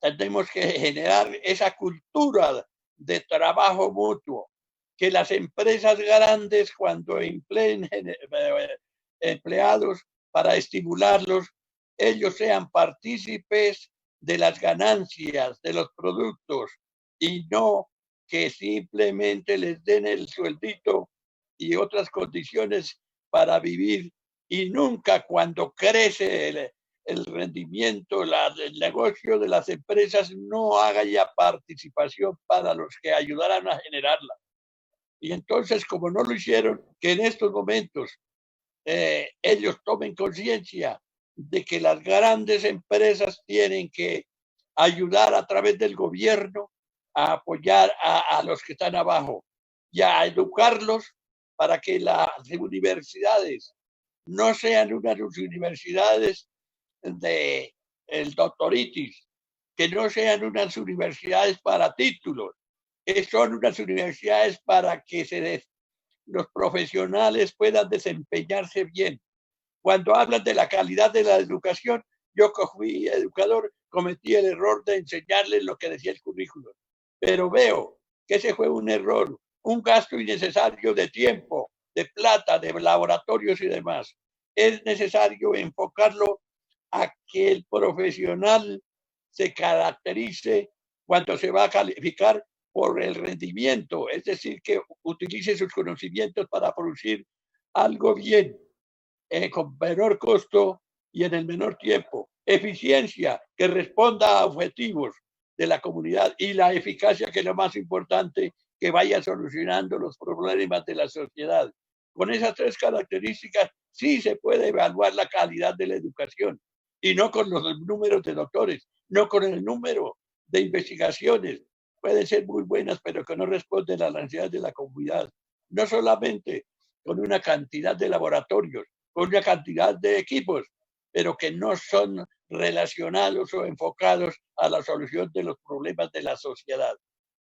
tenemos que generar esa cultura de trabajo mutuo, que las empresas grandes cuando empleen empleados para estimularlos, ellos sean partícipes de las ganancias de los productos y no que simplemente les den el sueldito y otras condiciones para vivir y nunca cuando crece el rendimiento, el negocio de las empresas no haga ya participación para los que ayudaran a generarla. Y entonces, como no lo hicieron, que en estos momentos ellos tomen conciencia de que las grandes empresas tienen que ayudar a través del gobierno a apoyar a los que están abajo y a educarlos para que las universidades no sean unas universidades de el doctoritis, que no sean unas universidades para títulos, que son unas universidades para que los profesionales puedan desempeñarse bien. Cuando hablan de la calidad de la educación, yo que fui educador cometí el error de enseñarles lo que decía el currículum, pero veo que ese fue un error, un gasto innecesario de tiempo, de plata, de laboratorios y demás. Es necesario enfocarlo a que el profesional se caracterice cuando se va a calificar por el rendimiento, es decir, que utilice sus conocimientos para producir algo bien, con menor costo y en el menor tiempo. Eficiencia, que responda a objetivos de la comunidad, y la eficacia, que es lo más importante, que vaya solucionando los problemas de la sociedad. Con esas 3 características sí se puede evaluar la calidad de la educación, y no con los números de doctores, no con el número de investigaciones. Pueden ser muy buenas, pero que no responden a las necesidades de la comunidad. No solamente con una cantidad de laboratorios, con una cantidad de equipos, pero que no son relacionados o enfocados a la solución de los problemas de la sociedad.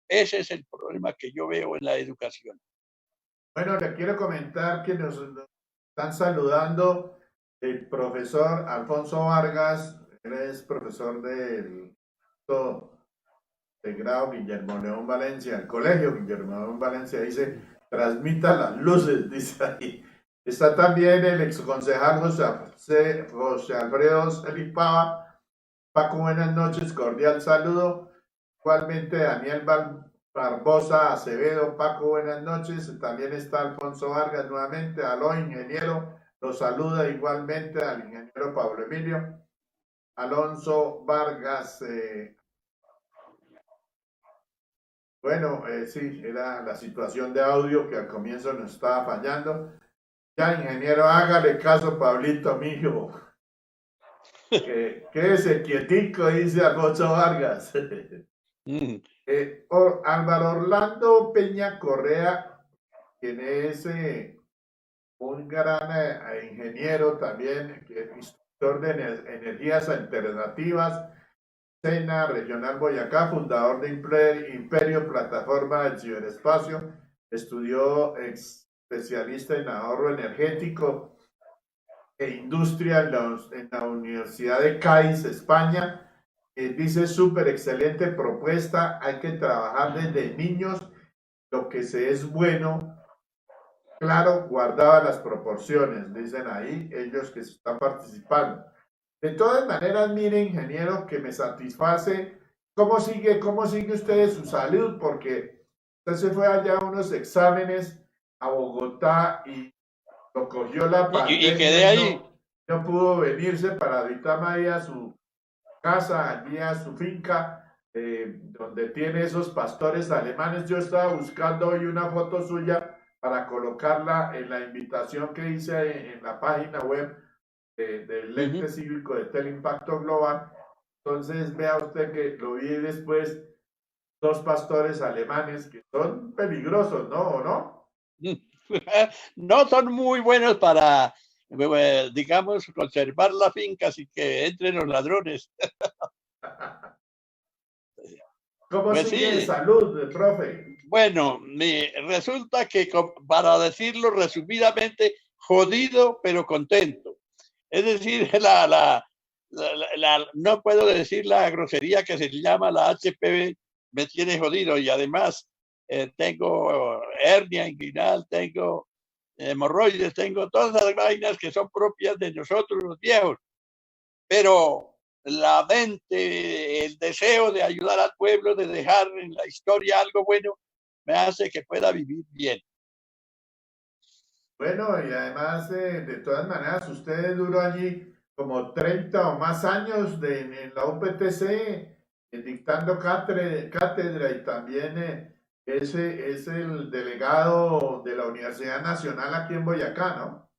Ese es el problema que yo veo en la educación. Bueno, le quiero comentar que nos están saludando el profesor Alfonso Vargas. Él es profesor del grado Guillermo León Valencia, el colegio Guillermo León Valencia. Dice, transmita las luces, dice ahí. Está también el exconcejal José Alfredo Elipava. Paco, buenas noches, cordial saludo. Igualmente Daniel Barbosa Acevedo. Paco, buenas noches. También está Alfonso Vargas nuevamente. Aló, ingeniero. Lo saluda igualmente al ingeniero Pablo Emilio. Alonso Vargas. Bueno, sí, era la situación de audio que al comienzo nos estaba fallando. Ya, ingeniero, hágale caso, Pablito, mijo. Quédese quietico, dice Alfonso Vargas. Álvaro Orlando Peña Correa, quien es un gran ingeniero también, que es instructor de energías alternativas, SENA Regional Boyacá, fundador de Imperio Plataforma del Ciberespacio, estudió especialista en ahorro energético e industria en la Universidad de Cádiz, España. Dice, súper excelente propuesta, hay que trabajar desde niños, lo que se es bueno, claro, guardaba las proporciones, dicen ahí ellos que están participando. De todas maneras, mire, ingeniero, que me satisface. ¿Cómo sigue usted su salud? Porque usted se fue allá a unos exámenes a Bogotá y lo cogió la pandemia. Y quedé ahí. No pudo venirse para ahorita ahí a su casa, allí a su finca, donde tiene esos pastores alemanes. Yo estaba buscando hoy una foto suya para colocarla en la invitación que hice en la página web del Ente Cívico de Teleimpacto Global, Entonces vea usted que lo vi después, dos pastores alemanes que son peligrosos, ¿no? ¿O no? No son muy buenos para, digamos, conservar la finca, así que entren los ladrones. ¿Cómo Pues sigue de sí, salud, profe? bueno, resulta que, para decirlo resumidamente, jodido pero contento. Es decir, no puedo decir la grosería que se llama la HPV, me tiene jodido, y además tengo hernia inguinal, tengo hemorroides, tengo todas las vainas que son propias de nosotros los viejos, pero la mente, el deseo de ayudar al pueblo, de dejar en la historia algo bueno, me hace que pueda vivir bien. Bueno, y además, de todas maneras, usted duró allí como 30 o más años en la UPTC, dictando cátedra y también ese es el delegado de la Universidad Nacional aquí en Boyacá, ¿no?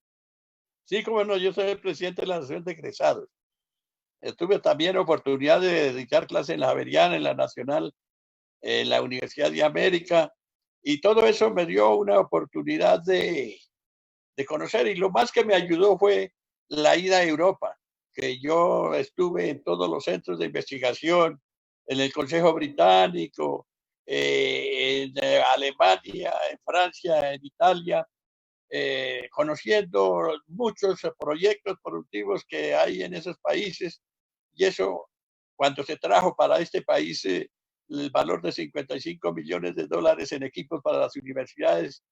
Sí, como no, yo soy el presidente de la Asociación de Egresados. Tuve también oportunidad de dictar clases en la Javeriana, en la Nacional, en la Universidad de América, y todo eso me dio una oportunidad de conocer, y lo más que me ayudó fue la ida a Europa, que yo estuve en todos los centros de investigación, en el Consejo Británico, en Alemania, en Francia, en Italia, conociendo muchos proyectos productivos que hay en esos países, y eso, cuando se trajo para este país el valor de 55 millones de dólares en equipos para las universidades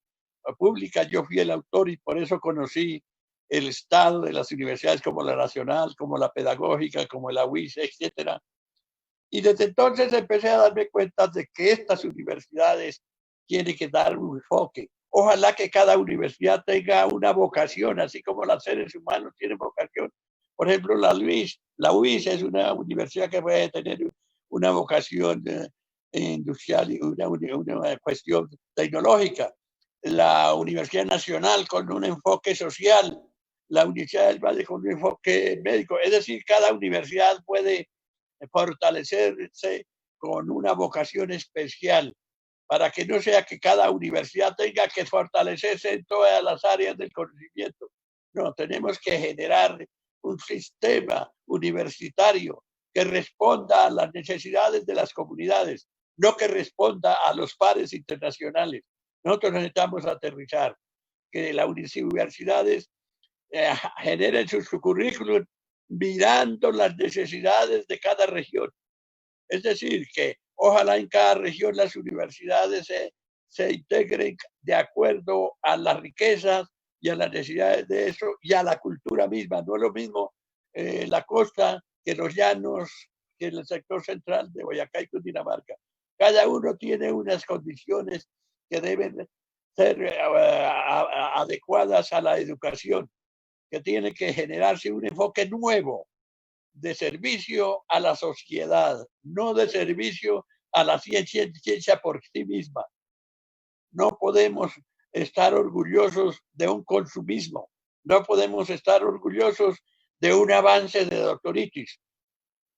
públicas, yo fui el autor, y por eso conocí el estado de las universidades como la Nacional, como la Pedagógica, como la UIS, etcétera. Y desde entonces empecé a darme cuenta de que estas universidades tienen que dar un enfoque. Ojalá que cada universidad tenga una vocación, así como los seres humanos tienen vocación. Por ejemplo, la UIS es una universidad que puede tener una vocación industrial y una cuestión tecnológica. La Universidad Nacional con un enfoque social, la Universidad del Valle con un enfoque médico. Es decir, cada universidad puede fortalecerse con una vocación especial, para que no sea que cada universidad tenga que fortalecerse en todas las áreas del conocimiento. No, tenemos que generar un sistema universitario que responda a las necesidades de las comunidades, no que responda a los pares internacionales. Nosotros necesitamos aterrizar, que las universidades generen sus currículum mirando las necesidades de cada región. Es decir, que ojalá en cada región las universidades se integren de acuerdo a las riquezas y a las necesidades de eso, y a la cultura misma. No es lo mismo la costa que los llanos, que el sector central de Boyacá y Cundinamarca. Cada uno tiene unas condiciones que deben ser adecuadas a la educación, que tiene que generarse un enfoque nuevo de servicio a la sociedad, no de servicio a la ciencia por sí misma. No podemos estar orgullosos de un consumismo, no podemos estar orgullosos de un avance de doctoritis.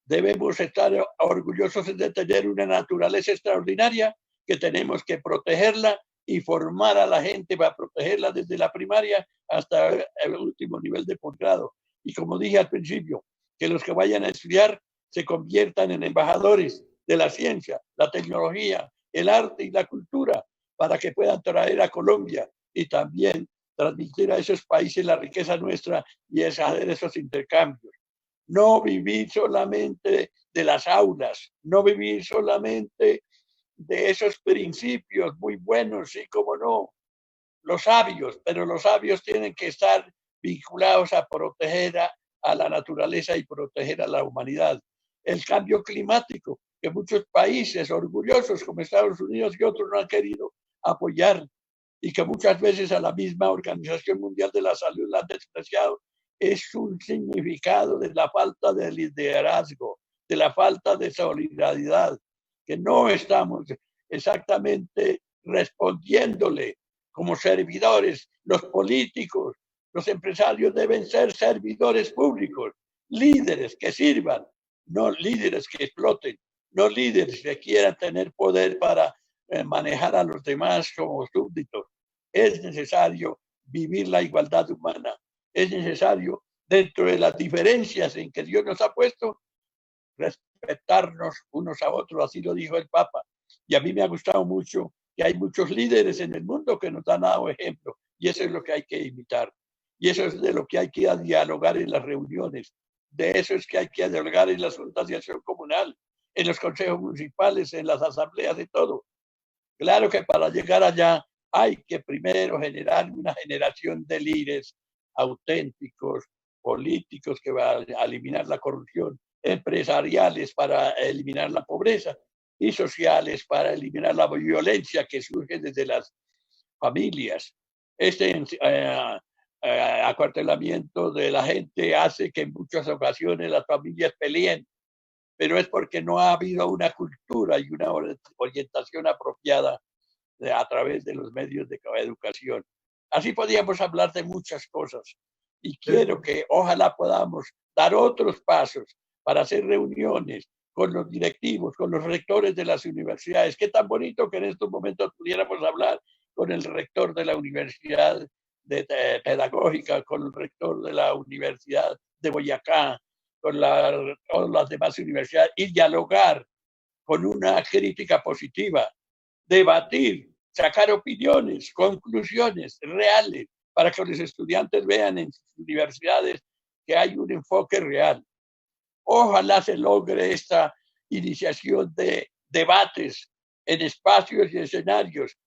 Debemos estar orgullosos de tener una naturaleza extraordinaria, que tenemos que protegerla y formar a la gente para protegerla desde la primaria hasta el último nivel de posgrado. Y como dije al principio, que los que vayan a estudiar se conviertan en embajadores de la ciencia, la tecnología, el arte y la cultura, para que puedan traer a Colombia y también transmitir a esos países la riqueza nuestra y hacer esos intercambios. No vivir solamente de las aulas, no vivir solamente de esos principios muy buenos, sí, como no, los sabios, pero los sabios tienen que estar vinculados a proteger a la naturaleza y proteger a la humanidad. El cambio climático, que muchos países orgullosos como Estados Unidos y otros no han querido apoyar, y que muchas veces a la misma Organización Mundial de la Salud la han despreciado, es un significado de la falta de liderazgo, de la falta de solidaridad, que no estamos exactamente respondiéndole como servidores. Los políticos, los empresarios deben ser servidores públicos, líderes que sirvan, no líderes que exploten, no líderes que quieran tener poder para manejar a los demás como súbditos. Es necesario vivir la igualdad humana. Es necesario, dentro de las diferencias en que Dios nos ha puesto, respetarnos unos a otros, así lo dijo el Papa. Y a mí me ha gustado mucho que hay muchos líderes en el mundo que nos han dado ejemplo, y eso es lo que hay que imitar. Y eso es de lo que hay que dialogar en las reuniones. De eso es que hay que dialogar en las juntas de acción comunal, en los consejos municipales, en las asambleas, de todo. Claro que para llegar allá hay que primero generar una generación de líderes auténticos, políticos que van a eliminar la corrupción, empresariales para eliminar la pobreza y sociales para eliminar la violencia que surge desde las familias. Este acuartelamiento de la gente hace que en muchas ocasiones las familias peleen, pero es porque no ha habido una cultura y una orientación apropiada a través de los medios de educación. Así podríamos hablar de muchas cosas y quiero que ojalá podamos dar otros pasos para hacer reuniones con los directivos, con los rectores de las universidades. Qué tan bonito que en estos momentos pudiéramos hablar con el rector de la Universidad Pedagógica, con el rector de la Universidad de Boyacá, con las demás universidades y dialogar con una crítica positiva, debatir, sacar opiniones, conclusiones reales para que los estudiantes vean en sus universidades que hay un enfoque real. Ojalá se logre esta iniciación de debates en espacios y escenarios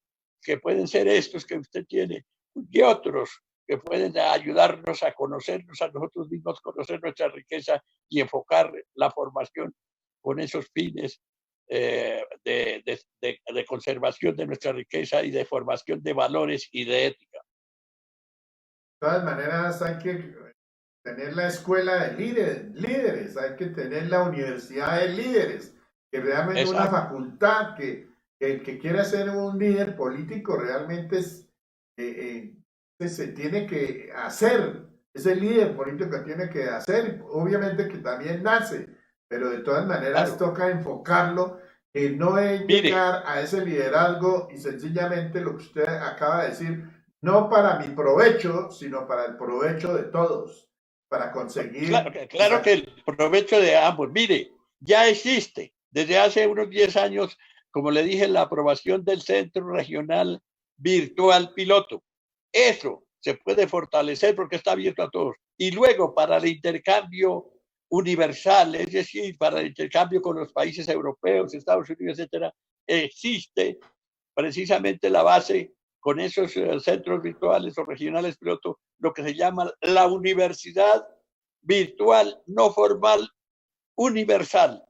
que pueden ser estos que usted tiene y otros que pueden ayudarnos a conocernos a nosotros mismos, conocer nuestra riqueza y enfocar la formación con esos fines de conservación de nuestra riqueza y de formación de valores y de ética. De todas maneras, hay que tener la escuela de líderes, hay que tener la universidad de líderes, que realmente es una facultad que el que quiera ser un líder político realmente se tiene que hacer, ese líder político que tiene que hacer, obviamente que también nace, pero de todas maneras toca enfocarlo, que no es llegar a ese liderazgo y sencillamente lo que usted acaba de decir, no para mi provecho, sino para el provecho de todos, para conseguir... Claro que el provecho de ambos. Mire, ya existe desde hace unos 10 años, como le dije, la aprobación del Centro Regional Virtual Piloto. Eso se puede fortalecer porque está abierto a todos. Y luego para el intercambio universal, es decir, para el intercambio con los países europeos, Estados Unidos, etcétera, existe precisamente la base con esos centros virtuales o regionales piloto, lo que se llama la universidad virtual no formal universal.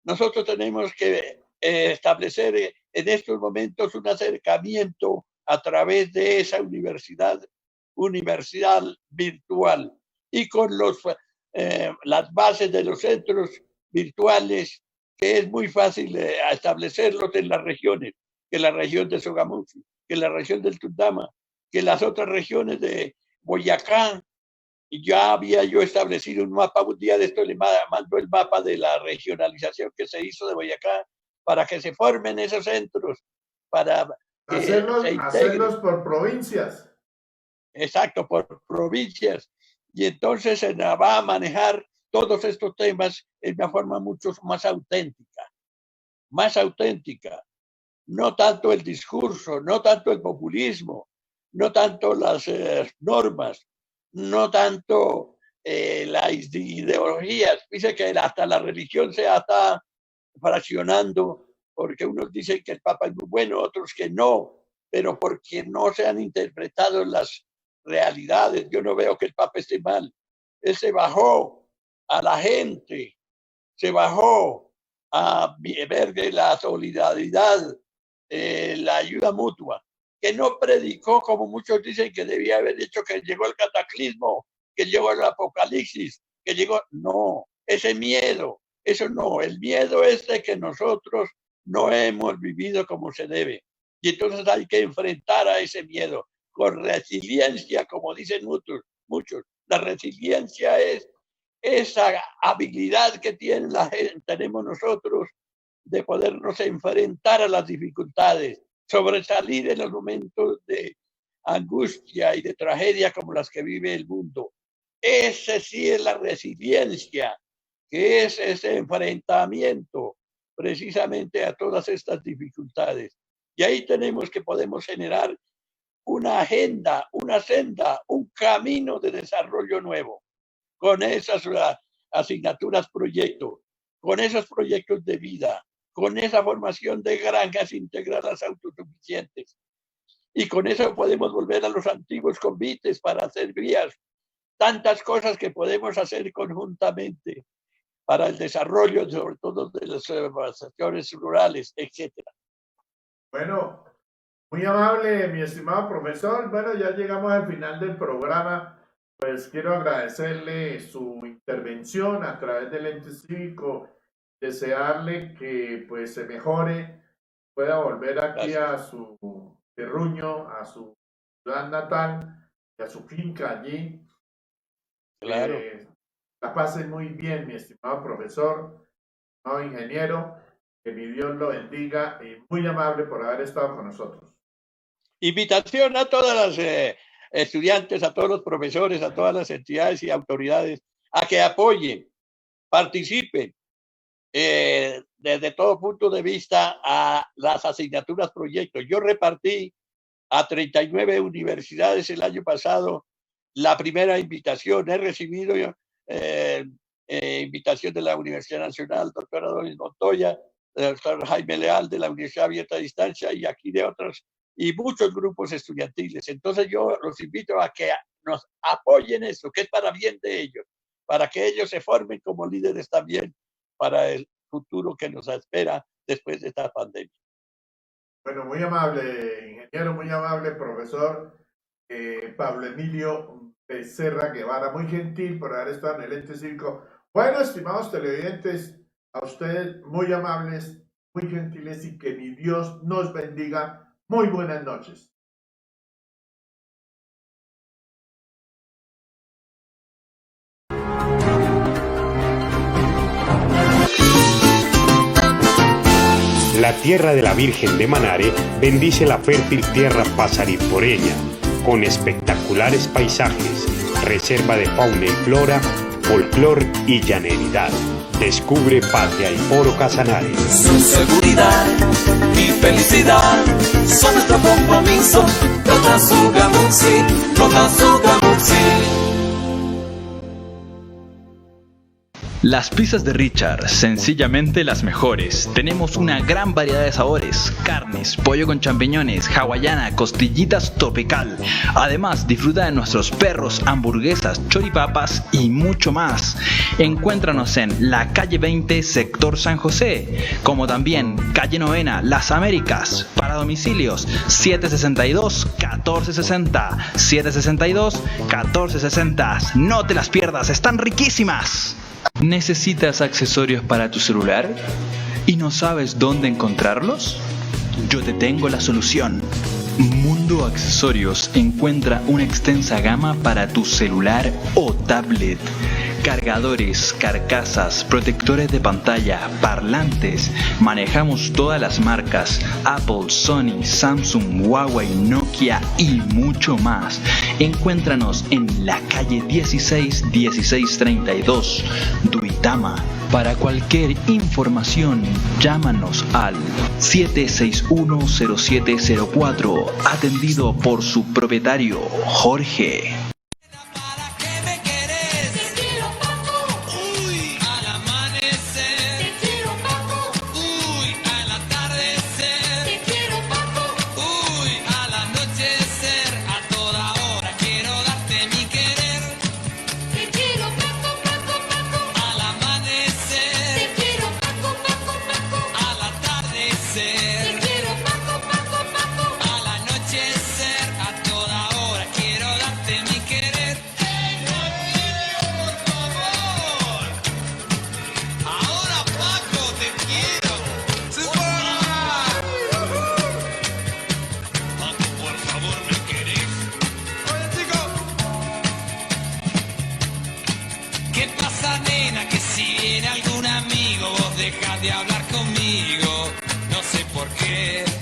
Nosotros tenemos que establecer en estos momentos un acercamiento a través de esa universidad virtual y con las bases de los centros virtuales, que es muy fácil establecerlos en las regiones, que la región de Sogamuxi, que la región del Tundama, que las otras regiones de Boyacá. Y ya había yo establecido un mapa, un día de esto le mando el mapa de la regionalización que se hizo de Boyacá para que se formen esos centros, para hacerlos por provincias. Exacto, por provincias. Y entonces se va a manejar todos estos temas en una forma mucho más auténtica. No tanto el discurso, no tanto el populismo, no tanto las normas, no tanto las ideologías. Dice que hasta la religión se está fraccionando, porque unos dicen que el Papa es muy bueno, otros que no, pero porque no se han interpretado las realidades. Yo no veo que el Papa esté mal. Él se bajó a la gente, se bajó a ver de la solidaridad, la ayuda mutua, que no predicó como muchos dicen que debía haber hecho, que llegó el cataclismo, que llegó el apocalipsis, que llegó... No, ese miedo, eso no, el miedo es de que nosotros no hemos vivido como se debe. Y entonces hay que enfrentar a ese miedo con resiliencia, como dicen muchos. La resiliencia es esa habilidad que tenemos nosotros de podernos enfrentar a las dificultades, sobresalir en los momentos de angustia y de tragedia como las que vive el mundo. Ese sí es la resiliencia, que es ese enfrentamiento precisamente a todas estas dificultades. Y ahí podemos generar una agenda, una senda, un camino de desarrollo nuevo, con esas asignaturas proyecto, con esos proyectos de vida, con esa formación de granjas integradas autosuficientes. Y con eso podemos volver a los antiguos convites para hacer vías, tantas cosas que podemos hacer conjuntamente para el desarrollo, sobre todo de los sectores rurales, etc. Bueno, muy amable, mi estimado profesor. Bueno, ya llegamos al final del programa. Pues quiero agradecerle su intervención a través del ente cívico, desearle que pues se mejore, pueda volver aquí Gracias. A su terruño, a su ciudad natal, y a su finca allí. Claro. La pasen muy bien, mi estimado profesor, estimado ingeniero, que mi Dios lo bendiga y muy amable por haber estado con nosotros. Invitación a todas las estudiantes, a todos los profesores, a todas las entidades y autoridades a que apoyen, participen desde todo punto de vista a las asignaturas proyectos. Yo repartí a 39 universidades el año pasado la primera invitación. He recibido invitación de la Universidad Nacional, doctor Adonis Montoya, del doctor Jaime Leal de la Universidad Abierta a Distancia y aquí de otros y muchos grupos estudiantiles. Entonces yo los invito a que nos apoyen esto, que es para bien de ellos, para que ellos se formen como líderes también para el futuro que nos espera después de esta pandemia. Bueno, muy amable ingeniero, muy amable profesor Pablo Emilio Becerra Guevara, muy gentil por haber estado en el ente cívico. Bueno, estimados televidentes, a ustedes muy amables, muy gentiles y que mi Dios nos bendiga. Muy buenas noches. La tierra de la Virgen de Manare bendice la fértil tierra pasariporeña, con espectaculares paisajes, reserva de fauna y flora, folclor y llaneridad. Descubre Patria y Foro Casanare. Su seguridad y felicidad son nuestro compromiso. Las pizzas de Richard, sencillamente las mejores. Tenemos una gran variedad de sabores: carnes, pollo con champiñones, hawaiana, costillitas tropical. Además, disfruta de nuestros perros, hamburguesas, choripapas y mucho más. Encuéntranos en la calle 20, sector San José, como también calle Novena, Las Américas. Para domicilios 762-1460, 762-1460. No te las pierdas, están riquísimas. ¿Necesitas accesorios para tu celular y no sabes dónde encontrarlos? Yo te tengo la solución. Mundo Accesorios encuentra una extensa gama para tu celular o tablet. Cargadores, carcasas, protectores de pantalla, parlantes. Manejamos todas las marcas: Apple, Sony, Samsung, Huawei, Nokia y mucho más. Encuéntranos en la calle 16 1632, Duitama. Para cualquier información, llámanos al 761-0704, atendido por su propietario, Jorge. Quiero darte mi de hablar conmigo, no sé por qué.